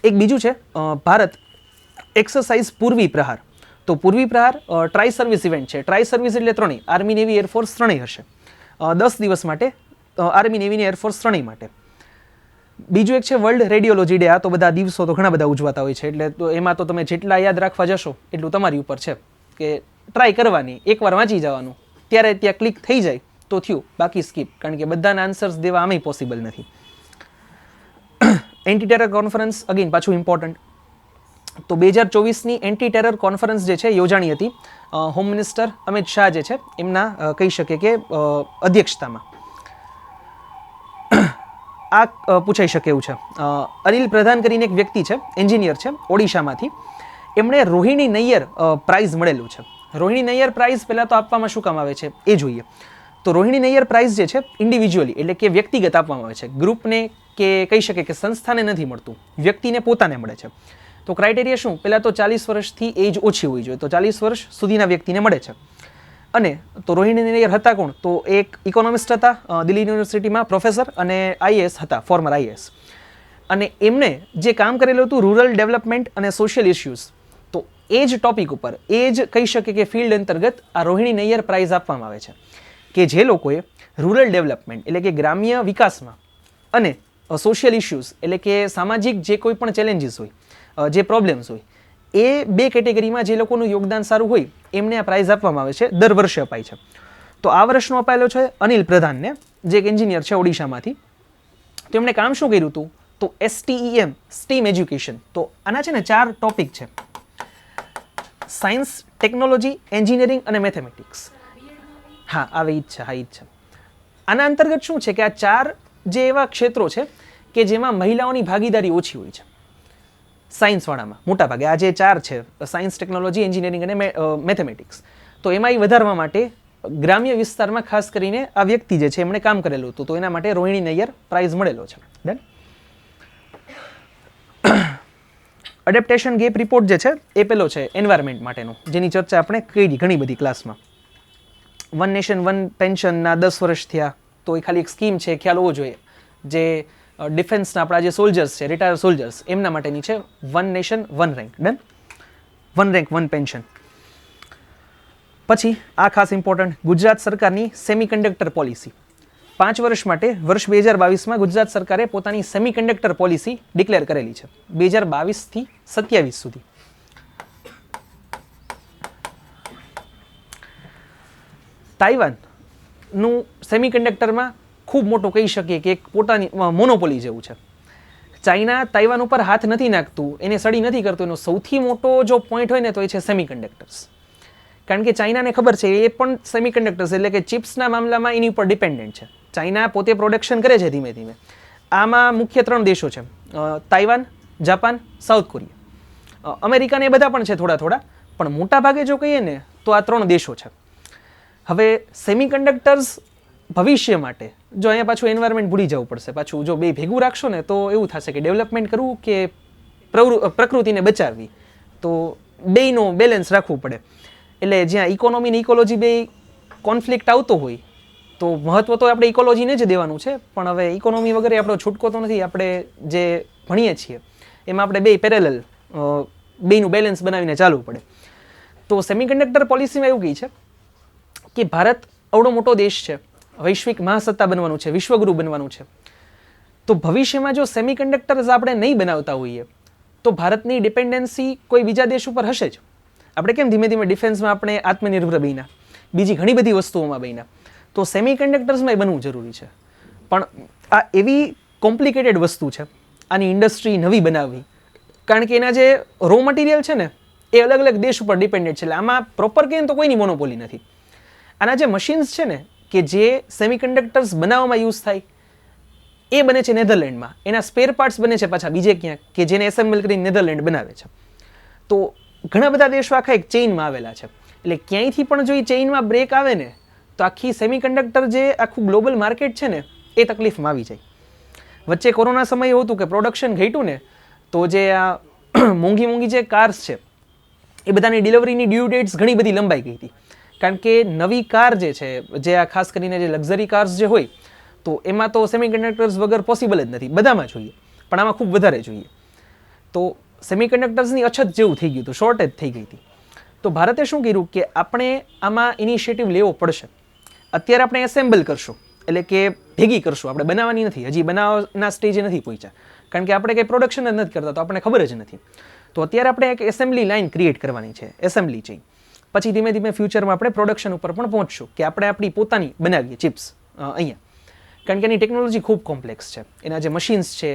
એક બીજું છે ભારત એક્સરસાઇઝ પૂર્વી પ્રહાર. તો પૂર્વી પ્રહાર ટ્રાય સર્વિસ ઇવેન્ટ છે. ટ્રાય સર્વિસ એટલે ત્રણેય, આર્મી, નેવી, એરફોર્સ ત્રણેય હશે 10 દિવસ માટે, આર્મી, નેવી ને એરફોર્સ ત્રણેય માટે. બીજું એક છે વર્લ્ડ રેડિયોલોજી ડે. આ તો બધા દિવસો તો ઘણા બધા ઉજવાતા હોય છે એટલે તો એમાં તો તમે જેટલા યાદ રાખવા જશો એટલું તમારી ઉપર છે કે ટ્રાય કરવાની, એકવાર વાંચી જવાનું, ત્યારે ત્યાં ક્લિક થઈ જાય તો થયું, બાકી સ્કીપ, કારણ કે બધાના આન્સર્સ દેવા આમેય પોસિબલ નથી. એન્ટી ટેરર કોન્ફરન્સ અગેન પાછું ઇમ્પોર્ટન્ટ. તો 2024ની એન્ટી ટેરર કોન્ફરન્સ જે છે યોજાણી હતી હોમ મિનિસ્ટર અમિત શાહ જે છે એમના કહી શકીએ કે અધ્યક્ષતામાં. આ પૂછાઈ શકે એવું છે. અનિલ પ્રધાન કરીને એક વ્યક્તિ છે, એન્જિનિયર છે ઓડિશામાંથી, એમણે રોહિણી નૈયર પ્રાઇઝ મળેલું છે. રોહિણી નૈયર પ્રાઇઝ પહેલાં તો આપવામાં શું કામ આવે છે એ જોઈએ. તો રોહિણી નૈયર પ્રાઇઝ જે છે ઇન્ડિવિજ્યુઅલી એટલે કે વ્યક્તિગત આપવામાં આવે છે, ગ્રુપને કે કહી શકે કે સંસ્થાને નથી મળતું, વ્યક્તિને પોતાને મળે છે. તો ક્રાઇટેરિયા શું? પહેલાં તો 40 વર્ષથી એજ ઓછી હોવી જોઈએ, તો 40 વર્ષ સુધીના વ્યક્તિને મળે છે. અને તો રોહિણી નૈયર હતા કોણ? તો એક ઇકોનોમિસ્ટ હતા, દિલ્હી યુનિવર્સિટીમાં પ્રોફેસર અને આઈએએસ હતા, ફોર્મર આઈએએસ. અને એમણે જે કામ કરેલું હતું રૂરલ ડેવલપમેન્ટ અને સોશિયલ ઇસ્યુઝ, તો એ જ ટોપિક ઉપર, એ જ કહી શકે કે ફિલ્ડ અંતર્ગત આ રોહિણી નૈયર પ્રાઇઝ આપવામાં આવે છે કે જે લોકોએ રૂરલ ડેવલપમેન્ટ એટલે કે ગ્રામ્ય વિકાસમાં અને સોશિયલ ઇસ્યુઝ એટલે કે સામાજિક જે કોઈ પણ ચેલેન્જીસ હોય, જે પ્રોબ્લેમ્સ હોય, એ બે કેટેગરીમાં જે લોકોનું યોગદાન સારું હોય એમને આ પ્રાઇઝ આપવામાં આવે છે, દર વર્ષે અપાય છે. તો આ વર્ષનો અપાયેલો છે અનિલ પ્રધાનને, જે એક એન્જિનિયર છે ઓડિશામાંથી. તો એમણે કામ શું કર્યું હતું? તો STEM, સ્ટીમ એજ્યુકેશન. તો આના છે ને 4 ટોપિક છે: સાયન્સ, ટેકનોલોજી, એન્જિનિયરિંગ અને મેથેમેટિક્સ. હા, આવે ઈ જ છે. હા, ઈ જ છે. આના અંતર્ગત શું છે કે આ 4 જે એવા ક્ષેત્રો છે કે જેમાં મહિલાઓની ભાગીદારી ઓછી હોય છે સાયન્સવાળામાં મોટા ભાગે. આ જે 4 છે સાયન્સ, ટેકનોલોજી, એન્જિનિયરિંગ અને મેથેમેટિક્સ, તો એમાં એ વધારવા માટે ગ્રામ્ય વિસ્તારમાં ખાસ કરીને આ વ્યક્તિ જે છે એમણે કામ કરેલું હતું, તો એના માટે રોહિણી નૈયર પ્રાઇઝ મળેલો છે. ડન. એડેપ્ટેશન ગેપ રિપોર્ટ જે છે એ પેલો છે એન્વાયરમેન્ટ માટેનો, જેની ચર્ચા આપણે કરી ઘણી બધી ક્લાસમાં. વન નેશન વન પેન્શનના 10 વર્ષ થયા, તો એ ખાલી એક સ્કીમ છે, ખ્યાલ હોવો જોઈએ. જે ડિફેન્સના આપણા જે સોલ્જર્સ છે, રિટાયર્ડ સોલ્જર્સ, એમના માટેની છે one nation one rank. Done. One rank one pension. પછી આ ખાસ ઇમ્પોર્ટન્ટ, ગુજરાત સરકારની સેમિકન્ડક્ટર પોલિસી. 5 વર્ષ માટે વર્ષ 2022માં ગુજરાત સરકારે પોતાની સેમિકન્ડક્ટર પોલિસી ડિક્લેર કરેલી છે 2022થી 27 સુધી. તાઇવાનનું સેમિકન્ડક્ટરમાં ખૂબ મોટું કહી શકીએ કે એક પોતાની મોનોપોલી જેવું છે. ચાઇના તાઇવાન ઉપર હાથ નથી નાખતું, એને સડી નથી કરતું. એનો સૌથી મોટો જો પોઈન્ટ હોય ને તો એ છે સેમિકન્ડક્ટર્સ. કારણ કે ચાઇનાને ખબર છે એ પણ સેમિકન્ડક્ટર્સ એટલે કે ચિપ્સના મામલામાં એની ઉપર ડિપેન્ડન્ટ છે. ચાઇના પોતે પ્રોડક્શન કરે છે ધીમે ધીમે. આમાં મુખ્ય 3 દેશો છે: તાઇવાન, જાપાન, સાઉથ કોરિયા. અમેરિકાને એ બધા પણ છે થોડા થોડા, પણ મોટા ભાગે જો કહીએ ને તો આ 3 દેશો છે. હવે સેમિકન્ડક્ટર્સ ભવિષ્ય માટે જો અહીંયા પાછું એન્વાયરમેન્ટ ભૂલી જવું પડશે. પાછું જો બે ભેગું રાખશો ને તો એવું થશે કે ડેવલપમેન્ટ કરવું કે પ્રકૃતિને બચાવવી, તો બેયનો બેલેન્સ રાખવું પડે. એટલે જ્યાં ઇકોનોમી ને ઇકોલોજી બે કોન્ફ્લિક્ટ આવતો હોય તો મહત્વ તો આપણે ઇકોલોજીને જ દેવાનું છે, પણ હવે ઇકોનોમી વગર આપણો છૂટકો તો નથી. આપણે જે ભણીએ છીએ એમાં આપણે બે પેરેલલ બેયનું બેલેન્સ બનાવીને ચાલવું પડે. તો સેમિકન્ડક્ટર પોલિસીમાં એવું કહે છે કે ભારત અવડો મોટો દેશ છે, વૈશ્વિક મહાસત્તા બનવાનું છે, વિશ્વગુરુ બનવાનું છે. તો ભવિષ્યમાં જો સેમિકન્ડક્ટર્સ આપણે નહીં બનાવતા હોઈએ તો ભારતની ડિપેન્ડન્સી કોઈ બીજા દેશ ઉપર હશે જ. આપણે કેમ ધીમે ધીમે ડિફેન્સમાં આપણે આત્મનિર્ભર બન્યા, બીજી ઘણી બધી વસ્તુઓમાં બન્યા, તો સેમિકન્ડક્ટર્સમાં એ બનવું જરૂરી છે. પણ આ એવી કોમ્પ્લિકેટેડ વસ્તુ છે, આની ઇન્ડસ્ટ્રી નવી બનાવવી, કારણ કે એના જે રો મટીરિયલ છે ને એ અલગ અલગ દેશ ઉપર ડિપેન્ડેન્ટ છે. એટલે આમાં પ્રોપર કહીએ તો કોઈની મોનોપોલી નથી. આના જે મશીન્સ છે ને કે જે સેમિકન્ડક્ટર્સ બનાવવામાં યુઝ થાય એ બને છે નેધરલેન્ડમાં, એના સ્પેર પાર્ટ્સ બને છે પાછા બીજે ક્યાંક કે જેને એસેમ્બલ કરીને નેધરલેન્ડ બનાવે છે. તો ઘણા બધા દેશો આખા એક ચેઇનમાં આવેલા છે. એટલે ક્યાંયથી પણ જો એ ચેઇનમાં બ્રેક આવે ને તો આખી સેમિકન્ડક્ટર જે આખું ગ્લોબલ માર્કેટ છે ને એ તકલીફમાં આવી જાય. વચ્ચે કોરોના સમય એવું હતું કે પ્રોડક્શન ઘટ્યું ને તો જે આ મોંઘી જે કાર્સ છે એ બધાની ડિલિવરીની ડ્યુ ડેટ્સ ઘણી બધી લંબાઈ ગઈ હતી. કારણ કે નવી કાર જે છે, જે આ ખાસ કરીને જે લક્ઝરી કાર્સ જે હોય તો એમાં તો સેમિકન્ડક્ટર્સ વગર પોસિબલ જ નથી, બધામાં જોઈએ પણ આમાં ખૂબ વધારે જોઈએ. તો સેમિકન્ડક્ટર્સની અછત જેવું થઈ ગયું હતું, શોર્ટેજ થઈ ગઈ હતી. તો ભારતે શું કર્યું કે આપણે આમાં ઇનિશિયેટિવ લેવો પડશે. અત્યારે આપણે એસેમ્બલ કરશું, એટલે કે ભેગી કરશું, આપણે બનાવવાની નથી, હજી બનાવવાના સ્ટેજે નથી પહોંચ્યા, કારણ કે આપણે કંઈ પ્રોડક્શન જ નથી કરતા તો આપણને ખબર જ નથી. તો અત્યારે આપણે એક એસેમ્બલી લાઇન ક્રિએટ કરવાની છે, એસેમ્બલી ચેઇન. પછી ધીમે ધીમે ફ્યુચરમાં આપણે પ્રોડક્શન ઉપર પણ પહોંચશું કે આપણે આપણી પોતાની બનાવીએ ચિપ્સ અહીંયા. કારણ કે એની ટેકનોલોજી ખૂબ કોમ્પ્લેક્સ છે, એના જે મશીન્સ છે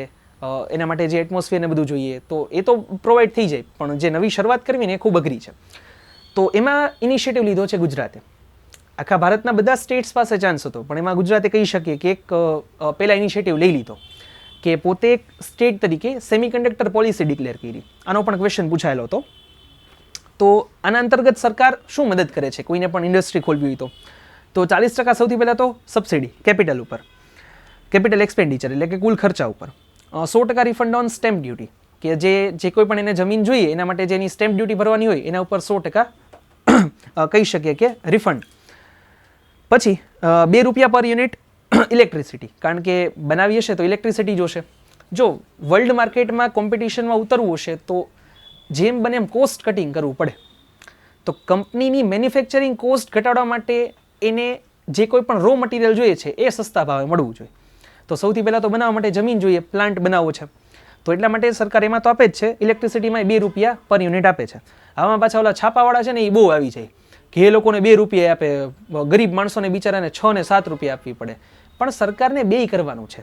એના માટે જે એટમોસ્ફિયર ને બધું જોઈએ તો એ તો પ્રોવાઈડ થઈ જાય, પણ જે નવી શરૂઆત કરવી ને એ ખૂબ અઘરી છે. તો એમાં ઇનિશિયેટિવ લીધો છે ગુજરાતે. આખા ભારતના બધા સ્ટેટ્સ પાસે ચાન્સ હતો, પણ એમાં ગુજરાતે કહી શકીએ કે એક પહેલા ઇનિશિયેટિવ લઈ લીધો કે પોતે એક સ્ટેટ તરીકે સેમિકન્ડક્ટર પોલિસી ડિક્લેર કરી. આનો પણ ક્વેશ્ચન પૂછાયેલો હતો. તો આના અંતર્ગત સરકાર શું મદદ કરે છે કોઈને પણ ઇન્ડસ્ટ્રી ખોલવી હોય તો 40% સૌથી પહેલાં તો સબસિડી કેપિટલ ઉપર, કેપિટલ એક્સપેન્ડિચર એટલે કે કુલ ખર્ચા ઉપર. 100% રિફંડ ઓન સ્ટેમ્પ ડ્યુટી, કે જે કોઈ પણ એને જમીન જોઈએ એના માટે જેની સ્ટેમ્પ ડ્યુટી ભરવાની હોય એના ઉપર 100% કહી શકીએ કે રિફંડ. પછી ₹2 પર યુનિટ ઇલેક્ટ્રિસિટી, કારણ કે બનાવી હશે તો ઇલેક્ટ્રિસિટી જોશે. જો વર્લ્ડ માર્કેટમાં કોમ્પિટિશનમાં ઉતરવું હશે તો જેમ બને એમ કોસ્ટ કટિંગ કરવું પડે. તો કંપનીની મેન્યુફેક્ચરિંગ કોસ્ટ ઘટાડવા માટે એને જે કોઈ પણ રો મટીરિયલ જોઈએ છે એ સસ્તા ભાવે મળવું જોઈએ. તો સૌથી પહેલાં તો બનાવવા માટે જમીન જોઈએ, પ્લાન્ટ બનાવવો છે. તો એટલા માટે સરકાર એમાં તો આપે જ છે, ઇલેક્ટ્રિસિટીમાં ₹2 પર યુનિટ આપે છે. આમાં પાછા ઓલા છાપાવાળા છે ને એ બહુ આવી જાય કે એ લોકોને ₹2 આપે, ગરીબ માણસોને બિચારાને ₹6 ને ₹7 આપવી પડે. પણ સરકારને બેય કરવાનું છે.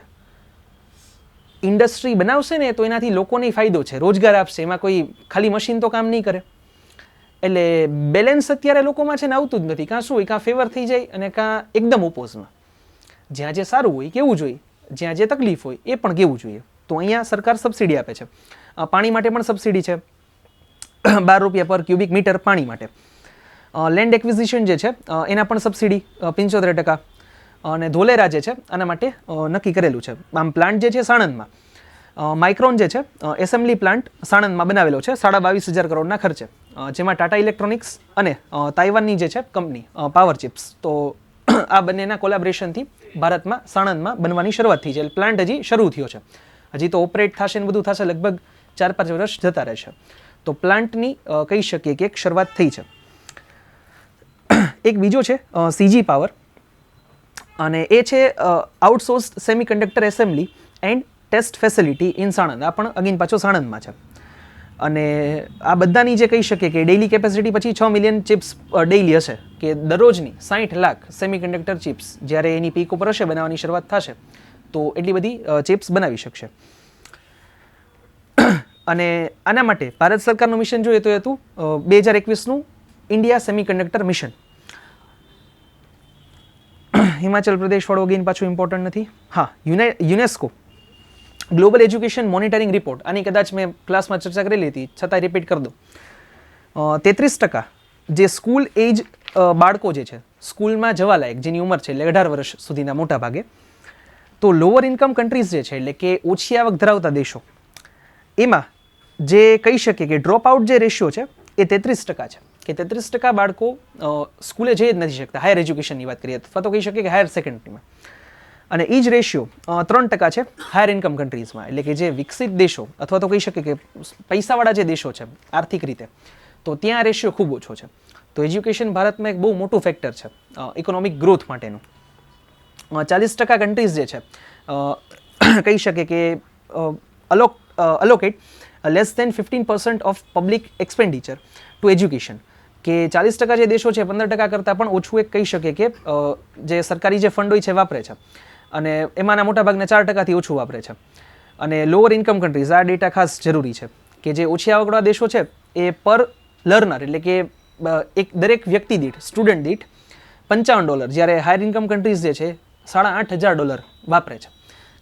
ઇન્ડસ્ટ્રી બનાવશે ને તો એનાથી લોકોને ફાયદો છે, રોજગાર આપશે, એમાં કોઈ ખાલી મશીન તો કામ નહીં કરે. એટલે બેલેન્સ અત્યારે લોકોમાં છે ને આવતું જ નથી. કાં શું હોય, કાં ફેવર થઈ જાય અને કાં એકદમ ઓપોઝમાં. જ્યાં જે સારું હોય કેવું જોઈએ, જ્યાં જે તકલીફ હોય એ પણ કેવું જોઈએ. તો અહીંયા સરકાર સબસિડી આપે છે. પાણી માટે પણ સબસિડી છે, ₹12 પર ક્યુબિક મીટર પાણી માટે. લેન્ડ એક્વિઝિશન જે છે એના પણ સબસિડી 75%. અને ધોલેરા જે છે આના માટે નક્કી કરેલું છે. આમ પ્લાન્ટ જે છે સાણંદમાં, માઇક્રોન જે છે એસેમ્બલી પ્લાન્ટ સાણંદમાં બનાવેલો છે 22,500 કરોડના ખર્ચે, જેમાં ટાટા ઇલેક્ટ્રોનિક્સ અને તાઇવાનની જે છે કંપની પાવર ચિપ્સ, તો આ બંનેના કોલેબોરેશનથી ભારતમાં સાણંદમાં બનવાની શરૂઆત થઈ છે. એટલે પ્લાન્ટ હજી શરૂ થયો છે, હજી તો ઓપરેટ થશે ને બધું થશે, લગભગ 4-5 વર્ષ જતા રહેશે. તો પ્લાન્ટની કહી શકીએ કે એક શરૂઆત થઈ છે. એક બીજો છે સીજી પાવર, અને એ છે outsource semiconductor assembly and test facility in Sanand. આ પણ અગેન પાછો સાણંદમાં છે. અને આ બધાની જે કહી શકીએ કે ડેઇલી કેપેસિટી પછી 6 મિલિયન ચિપ્સ ડેઇલી હશે, કે દરરોજની 60 લાખ સેમિકન્ડક્ટર ચિપ્સ જ્યારે એની પીક ઉપર હશે, બનાવવાની શરૂઆત થશે તો એટલી બધી ચિપ્સ બનાવી શકશે. અને આના માટે ભારત સરકારનું મિશન જોઈએ તો એ હતું 2021નું India semiconductor mission. Himachal Pradesh વાળો અગેન પાછું ઇમ્પોર્ટન્ટ નથી. હા, UNESCO global education monitoring report, આની કદાચ મેં ક્લાસમાં ચર્ચા કરેલી હતી, છતાં રિપીટ કરી દઉં. 33% જે સ્કૂલ એજ બાળકો જે છે, સ્કૂલમાં જવા લાયક જેની ઉંમર છે એટલે 18 વર્ષ સુધીના મોટા ભાગે, તો લોઅર ઇન્કમ કન્ટ્રીઝ જે છે એટલે કે ઓછી આવક ધરાવતા દેશો, એમાં જે કહી શકીએ કે ડ્રોપ આઉટ જે રેશિયો છે એ 33% છે, કે 33% બાળકો સ્કૂલે જઈ જ નથી શકતા. હાયર એજ્યુકેશનની વાત કરીએ અથવા તો કહી શકીએ કે હાયર સેકન્ડરીમાં. અને એ જ રેશિયો 3% છે હાયર ઇન્કમ કન્ટ્રીઝમાં, એટલે કે જે વિકસિત દેશો અથવા તો કહી શકીએ કે પૈસાવાળા જે દેશો છે આર્થિક રીતે, તો ત્યાં રેશિયો ખૂબ ઓછો છે. તો એજ્યુકેશન ભારતમાં એક બહુ મોટું ફેક્ટર છે ઇકોનોમિક ગ્રોથ માટેનું. 40% કન્ટ્રીઝ જે છે કહી શકે કે allocate less than 15% of public expenditure to education, કે 40% જે દેશો છે 15% કરતાં પણ ઓછું એક કહી શકે કે જે સરકારી જે ફંડ હોય છે વાપરે છે, અને એમાંના મોટાભાગના 4%થી ઓછું વાપરે છે. અને લોઅર ઇન્કમ કન્ટ્રીઝ, આ ડેટા ખાસ જરૂરી છે કે જે ઓછી આવકવાળા દેશો છે એ પર લર્નર એટલે કે એક દરેક વ્યક્તિ દીઠ, સ્ટુડન્ટ દીઠ $55, જ્યારે હાયર ઇન્કમ કન્ટ્રીઝ જે છે $8,500 વાપરે છે.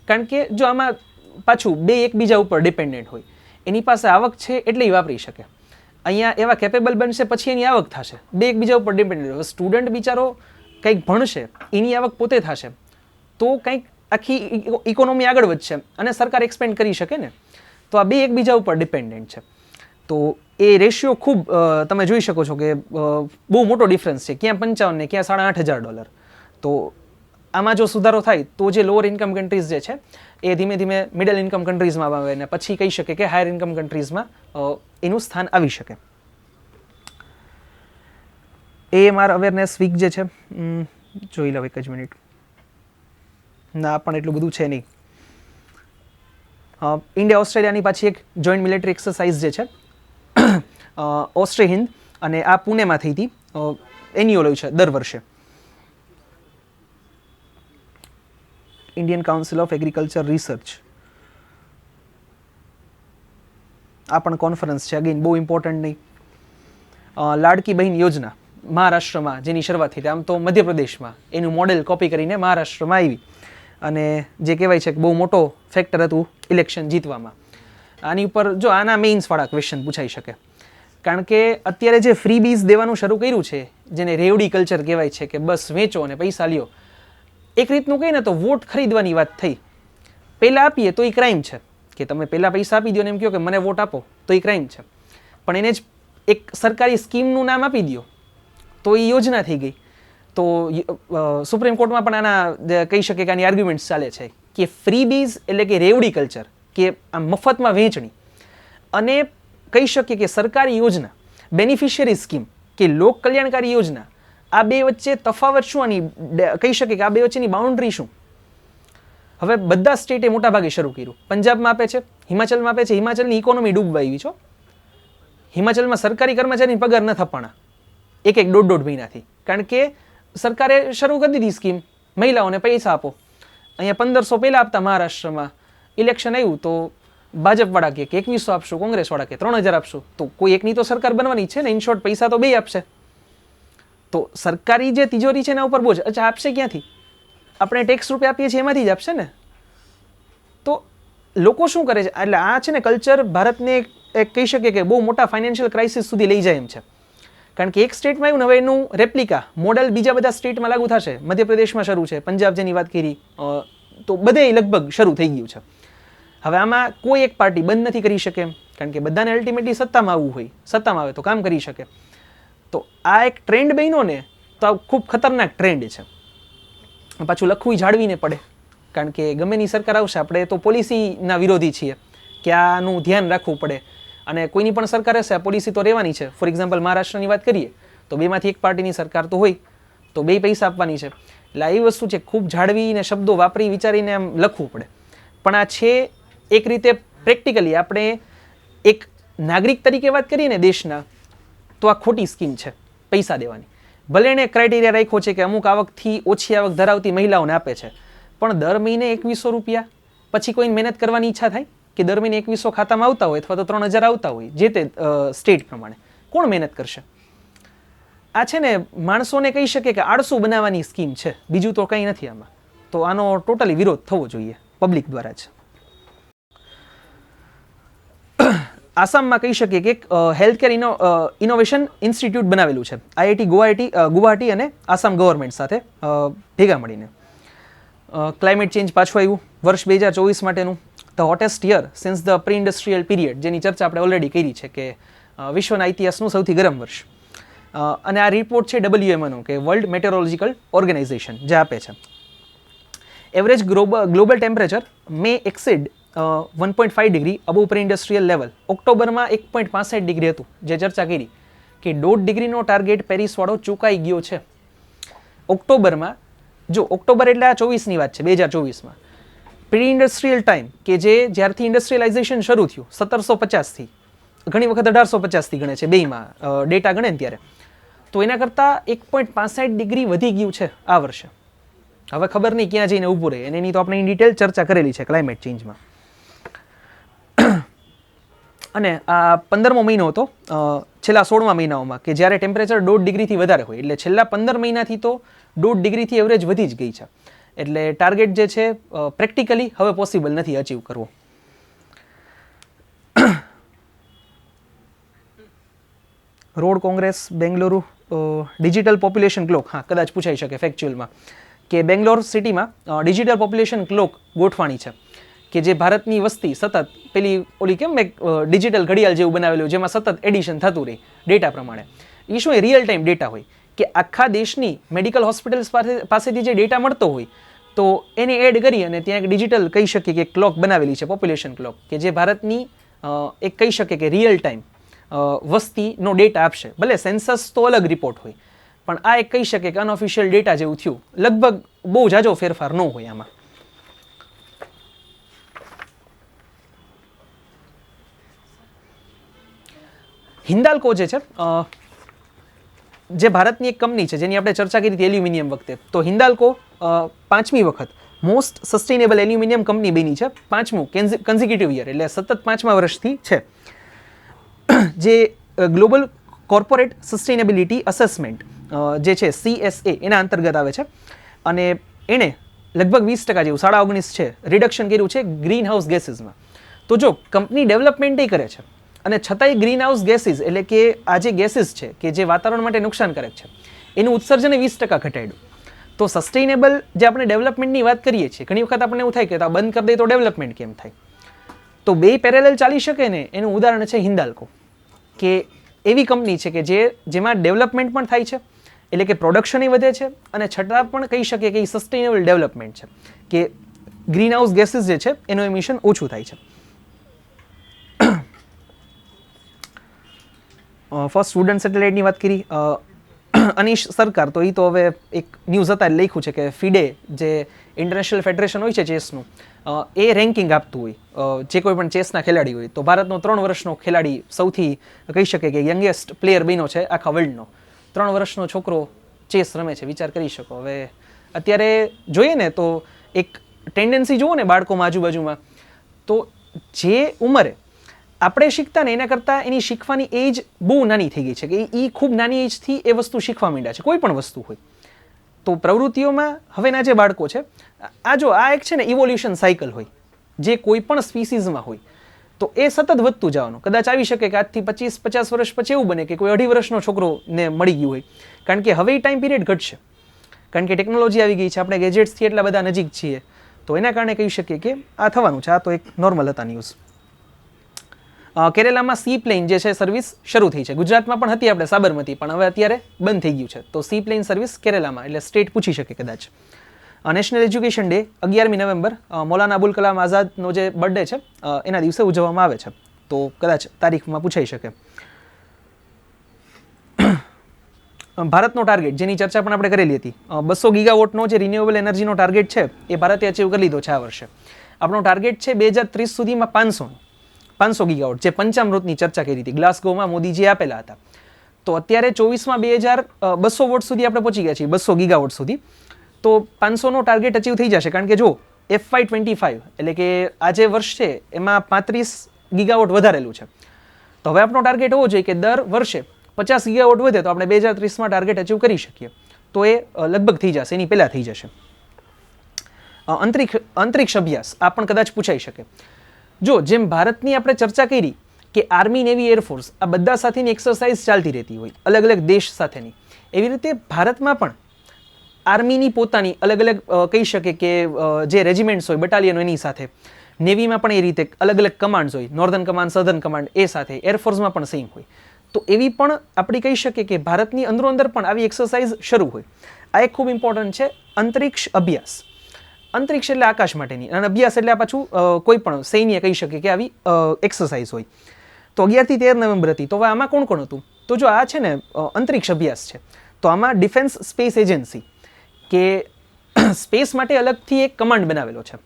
કારણ કે જો આમાં પાછું બે એકબીજા ઉપર ડિપેન્ડન્ટ હોય, એની પાસે આવક છે એટલે એ વાપરી શકે. અહીંયા એવા કેપેબલ બનશે પછી એની આવક થશે, બે એકબીજા ઉપર ડિપેન્ડન્ટ હોય. સ્ટુડન્ટ બિચારો કંઈક ભણશે, એની આવક પોતે થશે તો કંઈક આખી ઇકોનોમી આગળ વધશે અને સરકાર એક્સપેન્ડ કરી શકે ને. તો આ બે એકબીજા ઉપર ડિપેન્ડન્ટ છે. તો એ રેશિયો ખૂબ તમે જોઈ શકો છો કે બહુ મોટો ડિફરન્સ છે, ક્યાં 55 ને ક્યાં $8,500. તો આમાં જો સુધારો થાય તો જે લોઅર ઇન્કમ કન્ટ્રીઝ જે છે એ ધીમે ધીમે મિડલ ઇન્કમ કન્ટ્રીઝમાં આવે ને પછી કહી શકે કે હાયર ઇન્કમ કન્ટ્રીઝમાં એનું સ્થાન આવી શકે. AMR અવેરનેસ વીક જે છે જોઈ લો એક જ મિનિટ. ના પણ એટલું બધું છે નહીં. ઇન્ડિયા ઓસ્ટ્રેલિયાની પાછી એક જોઈન્ટ મિલિટરી એક્સરસાઇઝ જે છે ઓસ્ટ્રે હિન્દ, અને આ પુણેમાં થઈ હતી, એન્યુઅલ હોય છે દર વર્ષે. Indian council of agriculture research, આ પણ કોન્ફરન્સ છે, અગેન બહુ ઇમ્પોર્ટન્ટ નહીં. લાડકી બહેન યોજના મહારાષ્ટ્રમાં જેની શરૂઆત થઈ, આમ તો મધ્યપ્રદેશમાં એનું મોડેલ કોપી કરીને મહારાષ્ટ્રમાં આવી, અને જે કહેવાય છે કે બહુ મોટો ફેક્ટર હતું ઇલેક્શન જીતવામાં. આની ઉપર જો આના મેઇન્સવાળા ક્વેશ્ચન પૂછાઈ શકે, કારણ કે અત્યારે જે ફ્રી બીઝ દેવાનું શરૂ કર્યું છે, જેને રેવડી કલ્ચર કહેવાય છે કે બસ વેચો અને પૈસા લ્યો, એક રીતનું કહીએ ને તો વોટ ખરીદવાની વાત થઈ. પહેલાં આપીએ તો એ ક્રાઇમ છે કે તમે પહેલાં પૈસા આપી દો ને એમ કહો કે મને વોટ આપો, તો એ ક્રાઇમ છે. પણ એને જ એક સરકારી સ્કીમનું નામ આપી દો તો એ યોજના થઈ ગઈ. તો સુપ્રીમ કોર્ટમાં પણ આના કહી શકે કે આની આર્ગ્યુમેન્ટ્સ ચાલે છે કે ફ્રી બીઝ એટલે કે રેવડી કલ્ચર, કે આ મફતમાં વહેંચણી, અને કહી શકીએ કે સરકારી યોજના, બેનિફિશિયરી સ્કીમ કે લોક કલ્યાણકારી યોજના, આ બે વચ્ચે તફાવત શું, આની કહી શકીએ કે આ બે વચ્ચેની બાઉન્ડ્રી શું. હવે બધા સ્ટેટે મોટાભાગે શરૂ કર્યું. પંજાબમાં આપે છે, હિમાચલમાં આપે છે. હિમાચલની ઇકોનોમી ડૂબવા આવી છો. હિમાચલમાં સરકારી કર્મચારીની પગાર ન થપાણા એક દોઢ મહિનાથી, કારણ કે સરકારે શરૂ કરી દીધી સ્કીમ, મહિલાઓને પૈસા આપો. અહીંયા 1500 પહેલાં આપતા મહારાષ્ટ્રમાં, ઇલેક્શન આવ્યું તો ભાજપવાળા કે 2100 આપશું, કોંગ્રેસવાળા કે 3000 આપશું. તો કોઈ એકની તો સરકાર બનવાની છે ને, ઇન શોર્ટ પૈસા તો બે આપશે. તો સરકારી જે તિજોરી છે એના ઉપર બોજ. અચ્છા, આપશે ક્યાંથી? આપણે ટેક્સ રૂપે આપીએ છીએ એમાંથી જ આપશે ને. તો લોકો શું કરે છે, એટલે આ છે ને કલ્ચર ભારતને એક કહી શકીએ કે બહુ મોટા ફાઇનાન્શિયલ ક્રાઇસિસ સુધી લઈ જાય એમ છે. કારણ કે એક સ્ટેટમાં આવ્યું ને, હવે એનું રેપ્લિકા મોડલ બીજા બધા સ્ટેટમાં લાગુ થશે. મધ્યપ્રદેશમાં શરૂ છે, પંજાબ જેની વાત કરી, તો બધે લગભગ શરૂ થઈ ગયું છે. હવે આમાં કોઈ એક પાર્ટી બંધ નથી કરી શકે એમ, કારણ કે બધાને અલ્ટિમેટલી સત્તામાં આવવું હોય, સત્તામાં આવે તો કામ કરી શકે. તો આ એક ટ્રેન્ડ બન્યો ને, તો આ ખૂબ ખતરનાક ટ્રેન્ડ છે. પાછું લખવું જાળવીને પડે, કારણ કે ગમે ની સરકાર આવશે, આપણે તો પોલિસીના વિરોધી છીએ કે આનું ધ્યાન રાખવું પડે. અને કોઈની પણ સરકાર હશે આ પોલિસી તો રહેવાની છે. ફોર એક્ઝામ્પલ મહારાષ્ટ્રની વાત કરીએ તો બેમાંથી એક પાર્ટીની સરકાર તો હોય, તો બે પૈસા આપવાની છે. એટલે આ એવી વસ્તુ છે, ખૂબ જાળવીને શબ્દો વાપરી વિચારીને આમ લખવું પડે. પણ આ છે એક રીતે પ્રેક્ટિકલી આપણે એક નાગરિક તરીકે વાત કરીએ ને દેશના, તો આ ખોટી સ્કીમ છે પૈસા દેવાની. ભલે એને ક્રાઇટેરિયા રાખ્યો છે કે અમુક આવકથી ઓછી આવક ધરાવતી મહિલાઓને આપે છે, પણ દર મહિને 2100 રૂપિયા, પછી કોઈને મહેનત કરવાની ઈચ્છા થાય કે દર મહિને 2100 ખાતામાં આવતા હોય અથવા તો 3000 આવતા હોય જે તે સ્ટેટ પ્રમાણે, કોણ મહેનત કરશે? આ છે ને માણસોને કહી શકે કે આળસુ બનાવવાની સ્કીમ છે, બીજું તો કંઈ નથી આમાં. તો આનો ટોટલી વિરોધ થવો જોઈએ પબ્લિક દ્વારા જ. આસામમાં કહી શકીએ કે એક હેલ્થકેર ઇનોવેશન ઇન્સ્ટિટ્યૂટ બનાવેલું છે, IIT ગુવાહાટી અને આસામ ગવર્મેન્ટ સાથે ભેગા મળીને. ક્લાઇમેટ ચેન્જ પાછું આવ્યું વર્ષ 2024 માટેનું, the hottest year since the pre industrial period, જેની ચર્ચા આપણે ઓલરેડી કરી છે કે વિશ્વના ઇતિહાસનું સૌથી ગરમ વર્ષ. અને આ રિપોર્ટ છે WMOનો કે વર્લ્ડ મેટેરોલોજીકલ ઓર્ગેનાઇઝેશન જે આપે છે. Average global temperature may exceed 1.5 degree above pre industrial level. ઓક્ટોબરમાં 1.65 ડિગ્રી હતું, જે ચર્ચા કરી કે 1.5 ડિગ્રીનો ટાર્ગેટ પેરિસવાળો ચૂકાઈ ગયો છે. ઓક્ટોબરમાં, જો ઓક્ટોબર એટલે આ 24ની વાત છે, 2024માં પ્રી ઇન્ડસ્ટ્રીયલ ટાઈમ કે જે જ્યારથી ઇન્ડસ્ટ્રીયલાઇઝેશન શરૂ થયું 1750થી, ઘણી વખત 1850થી ગણે છે, બેયમાં ડેટા ગણે ને ત્યારે, તો એના કરતાં 1.65 ડિગ્રી વધી ગયું છે આ વર્ષે. હવે ખબર નહીં ક્યાં જઈને ઊભું રહે, અને એની તો આપણે ઇન ડિટેલ ચર્ચા કરેલી છે ક્લાઇમેટ ચેન્જમાં. અને આ 15મો મહિનો હતો છેલ્લા 16મા મહિનાઓમાં કે જ્યારે ટેમ્પરેચર 1.5 ડિગ્રીથી વધારે હોય. એટલે છેલ્લા 15 મહિનાથી તો 1.5 ડિગ્રીથી એવરેજ વધી જ ગઈ છે. એટલે ટાર્ગેટ જે છે પ્રેક્ટિકલી હવે પોસિબલ નથી અચીવ કરવો. Road Congress Bengaluru digital population clock, હા કદાચ પૂછાઈ શકે ફેક્ચ્યુઅલમાં, કે બેંગ્લોર સિટીમાં ડિજિટલ પોપ્યુલેશન ક્લોક ગોઠવાણી છે કે જે ભારતની વસ્તી સતત પેલી ઓલી કેમ એક ડિજિટલ ઘડિયાળ જેવું બનાવેલું જેમાં સતત એડિશન થતું રહે ડેટા પ્રમાણે. એ શું એ રિયલ ટાઈમ ડેટા હોય કે આખા દેશની મેડિકલ હોસ્પિટલ્સ પાસેથી જે ડેટા મળતો હોય તો એને એડ કરી અને ત્યાં એક ડિજિટલ કહી શકીએ કે ક્લોક બનાવેલી છે, પોપ્યુલેશન ક્લોક, કે જે ભારતની એક કહી શકીએ કે રિયલ ટાઈમ વસ્તીનો ડેટા આપશે. ભલે સેન્સસ તો અલગ રિપોર્ટ હોય, પણ આ એક કહી શકે કે અનઓફિશિયલ ડેટા જેવું થયું. લગભગ બહુ જાજો ફેરફાર ન હોય આમાં. હિન્દાલ્કો જે છે જે ભારતની એક કંપની છે જેની આપણે ચર્ચા કરી હતી એલ્યુમિનિયમ વખતે, તો હિન્દાલ્કો 5મી વખત મોસ્ટ સસ્ટેનેબલ એલ્યુમિનિયમ કંપની બની છે, 5મું કન્ઝિક્યુટિવ યર, એટલે સતત 5મા વર્ષથી છે. જે ગ્લોબલ કોર્પોરેટ સસ્ટેનેબિલિટી અસેસમેન્ટ જે છે CSA એના અંતર્ગત આવે છે અને એણે લગભગ 20% જેવું 19.5 છે રિડક્શન કર્યું છે ગ્રીન હાઉસ ગેસીસમાં. તો જો કંપની ડેવલપમેન્ટ કરે છે અને છતાંય ગ્રીન હાઉસ ગેસીસ એટલે કે આ જે ગેસીસ છે કે જે વાતાવરણ માટે નુકસાનકારક છે એનું ઉત્સર્જન 20% ઘટાડ્યું. તો સસ્ટેનેબલ જે આપણે ડેવલપમેન્ટની વાત કરીએ છીએ, ઘણી વખત આપણને એવું થાય કે આ બંધ કરી દઈએ તો ડેવલપમેન્ટ કેમ થાય? તો બે પેરેલલ ચાલી શકે ને એનું ઉદાહરણ છે હિન્દાલ્કો, કે એવી કંપની છે કે જેમાં ડેવલપમેન્ટ પણ થાય છે, એટલે કે પ્રોડક્શન વધે છે અને છતાં પણ કહી શકીએ કે એ સસ્ટેનેબલ ડેવલપમેન્ટ છે કે ગ્રીન હાઉસ ગેસીસ જે છે એનું એમિશન ઓછું થાય છે. ફર્સ્ટ સ્ટુડન્ટ સેટેલાઇટની વાત કરી અનીશ સરકાર, તો એ તો હવે એક ન્યૂઝ હતા લખ્યું છે કે ફિડે જે ઇન્ટરનેશનલ ફેડરેશન હોય છે ચેસનું એ રેન્કિંગ આપતું હોય જે કોઈ પણ ચેસના ખેલાડી હોય, તો ભારતનો 3 વર્ષનો ખેલાડી સૌથી કહી શકે કે યંગેસ્ટ પ્લેયર બન્યો છે આખા વર્લ્ડનો. 3 વર્ષનો છોકરો ચેસ રમે છે, વિચાર કરી શકો. હવે અત્યારે જોઈએ ને તો એક ટેન્ડન્સી જુઓ ને બાળકોમાં આજુબાજુમાં, તો જે ઉંમરે આપણે શીખતા ને એના કરતાં એની શીખવાની એજ બહુ નાની થઈ ગઈ છે કે એ ખૂબ નાની એજથી એ વસ્તુ શીખવા માંડ્યા છે, કોઈ પણ વસ્તુ હોય. તો પ્રવૃત્તિઓમાં હવેના જે બાળકો છે આ એક છે ને ઇવોલ્યુશન સાયકલ હોય જે કોઈ પણ સ્પીસીઝમાં હોય, તો એ સતત વધતું જવાનું. કદાચ આવી શકે કે આજથી 25-50 વર્ષ પછી એવું બને કે કોઈ 2.5 વર્ષનો છોકરોને મળી ગયું હોય, કારણ કે હવે એ ટાઈમ પીરિયડ ઘટશે, કારણ કે ટેકનોલોજી આવી ગઈ છે, આપણે ગેજેટ્સથી એટલા બધા નજીક છીએ, તો એના કારણે કહી શકીએ કે આ થવાનું છે. આ તો એક નોર્મલ હતા ન્યૂઝ. કેરેલામાં સી પ્લેન જે છે સર્વિસ શરૂ થઈ છે. ગુજરાતમાં પણ હતી આપણે સાબરમતી, પણ હવે અત્યારે બંધ થઈ ગયું છે. તો સી પ્લેન સર્વિસ કેરેલામાં, એટલે સ્ટેટ પૂછી શકે કદાચ. નેશનલ એજ્યુકેશન ડે 11મી નવેમ્બર મૌલાના અબુલ કલામ આઝાદનો જે બર્થડે છે એના દિવસે ઉજવવામાં આવે છે, તો કદાચ તારીખમાં પૂછાઈ શકે. ભારતનો ટાર્ગેટ જેની ચર્ચા પણ આપણે કરેલી હતી, 200 ગીગાવોટનો જે રિન્યુએબલ એનર્જીનો ટાર્ગેટ છે એ ભારતે અચીવ કરી લીધો છે આ વર્ષે. આપણો ટાર્ગેટ છે 2030 સુધીમાં 500 ગીગાવોટ, જે પંચામૃતની ચર્ચા કરી હતી ગ્લાસગોમાં મોદીજીએ આપેલા હતા. તો અત્યારે 24માં 2200 વોટ સુધી આપણે પહોંચી ગયા છીએ, 200 ગીગાવોટ સુધી. તો 500નો ટાર્ગેટ અચીવ થઈ જશે, કારણ કે જો FY25 એટલે કે આ જે વર્ષ છે એમાં 35 ગીગાવોટ વધારેલું છે. તો હવે આપણો ટાર્ગેટ હોવો જોઈએ કે દર વર્ષે 50 ગીગાવોટ વધે તો આપણે 2030માં ટાર્ગેટ અચીવ કરી શકીએ. તો એ લગભગ થઈ જશે, એની પહેલાં થઈ જશે. અંતરિક્ષ અભ્યાસ આ પણ કદાચ પૂછાઈ શકે. જો જેમ ભારતની આપણે ચર્ચા કરી કે આર્મી, નેવી, એરફોર્સ આ બધા સાથેની એક્સરસાઇઝ ચાલતી રહેતી હોય અલગ અલગ દેશ સાથેની, એવી રીતે ભારતમાં પણ આર્મીની પોતાની અલગ અલગ કહી શકે કે જે રેજિમેન્ટ્સ હોય, બટાલિયન હોય એની સાથે, નેવીમાં પણ એ રીતે અલગ અલગ કમાન્ડ્સ હોય, નોર્ધન કમાન્ડ, સધર્ન કમાન્ડ એ સાથે, એરફોર્સમાં પણ સેમ હોય. તો એવી પણ આપણે કહી શકીએ કે ભારતની અંદરો-અંદર પણ આવી એક્સરસાઇઝ શરૂ હોય. આ એક ખૂબ ઇમ્પોર્ટન્ટ છે, અંતરિક્ષ અભ્યાસ. અંતરિક્ષ એટલે આકાશ માટેની, અને અભ્યાસ એટલે આ પાછું કોઈ પણ સૈન્ય કહી શકે કે આવી એક્સરસાઇઝ હોય. તો 11થી 13 નવેમ્બર હતી. તો હવે આમાં કોણ કોણ હતું? તો જો આ છે ને અંતરિક્ષ અભ્યાસ છે, તો આમાં ડિફેન્સ સ્પેસ એજન્સી કે સ્પેસ માટે અલગથી એક કમાન્ડ બનાવેલો છે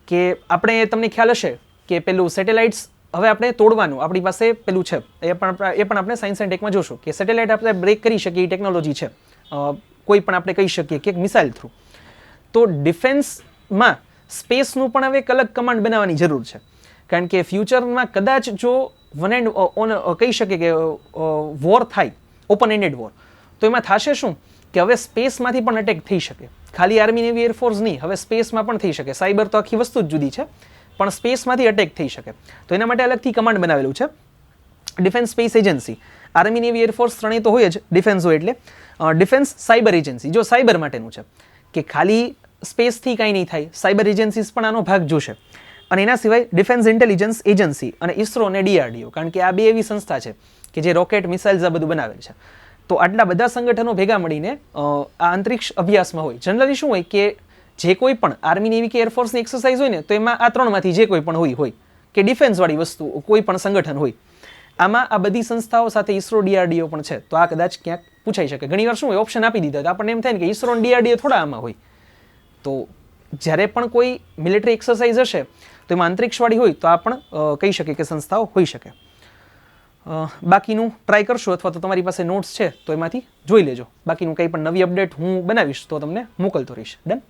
કે આપણે, તમને ખ્યાલ હશે કે પેલું સેટેલાઇટ્સ હવે આપણે તોડવાનું આપણી પાસે પેલું છે, એ પણ આપણે સાયન્સ એન્ડ ટેકમાં જોશું કે સેટેલાઇટ આપણે બ્રેક કરી શકીએ એ ટેકનોલોજી છે, કોઈ પણ આપણે કહી શકીએ કે મિસાઇલ થ્રુ. તો ડિફેન્સમાં સ્પેસનું પણ હવે એક અલગ કમાન્ડ બનાવવાની જરૂર છે, કારણ કે ફ્યુચરમાં કદાચ જો વન એન્ડ ઓન કહી શકે કે વોર થાય, ઓપન એન્ડેડ વોર, તો એમાં થશે શું કે હવે સ્પેસમાંથી પણ અટેક થઈ શકે. ખાલી આર્મી નેવી એરફોર્સ નહીં, હવે સ્પેસમાં પણ થઈ શકે. સાયબર તો આખી વસ્તુ જ જુદી છે, પણ સ્પેસમાંથી અટેક થઈ શકે. તો એના માટે અલગથી કમાન્ડ બનાવેલું છે, defence space agency. Army navy air force ત્રણેય તો હોય જ, ડિફેન્સ હોય એટલે ડિફેન્સ સાયબર એજન્સી. જો સાયબર માટેનું છે કે ખાલી સ્પેસથી કાંઈ નહીં થાય, સાયબર એજન્સીસ પણ આનો ભાગ જોશે. અને એના સિવાય ડિફેન્સ ઇન્ટેલિજન્સ એજન્સી અને ઇસરો અને DRDO, કારણ કે આ બે એવી સંસ્થા છે કે જે રોકેટ, મિસાઇલ્સ આ બધું બનાવેલ છે. તો આટલા બધા સંગઠનો ભેગા મળીને આ અંતરિક્ષ અભ્યાસમાં હોય. જનરલી શું હોય કે જે કોઈ પણ આર્મી નેવી કે એરફોર્સની એક્સરસાઇઝ હોય ને, તો એમાં આ ત્રણમાંથી જે કોઈ પણ હોય કે ડિફેન્સવાળી વસ્તુ કોઈ પણ સંગઠન હોય, આમાં આ બધી સંસ્થાઓ સાથે ઇસરો, DRDO પણ છે. તો આ કદાચ ક્યાંક પૂછાઈ શકે. ઘણીવાર શું હોય, ઓપ્શન આપી દીધા તો આપણને એમ થાય ને કે ઇસરો અને DRDO થોડા આમાં હોય. તો જ્યારે પણ કોઈ મિલિટરી એક્સરસાઇઝ હશે તો એમાં અંતરિક્ષવાળી હોય તો આ પણ કહી શકે કે સંસ્થાઓ હોઈ શકે. બાકીનું ટ્રાય કરશો, અથવા તો તમારી પાસે નોટ્સ છે તો એમાંથી જોઈ લેજો. બાકીનું કંઈ પણ નવી અપડેટ હું બનાવીશ તો તમને મોકલતો રહીશ. ડન.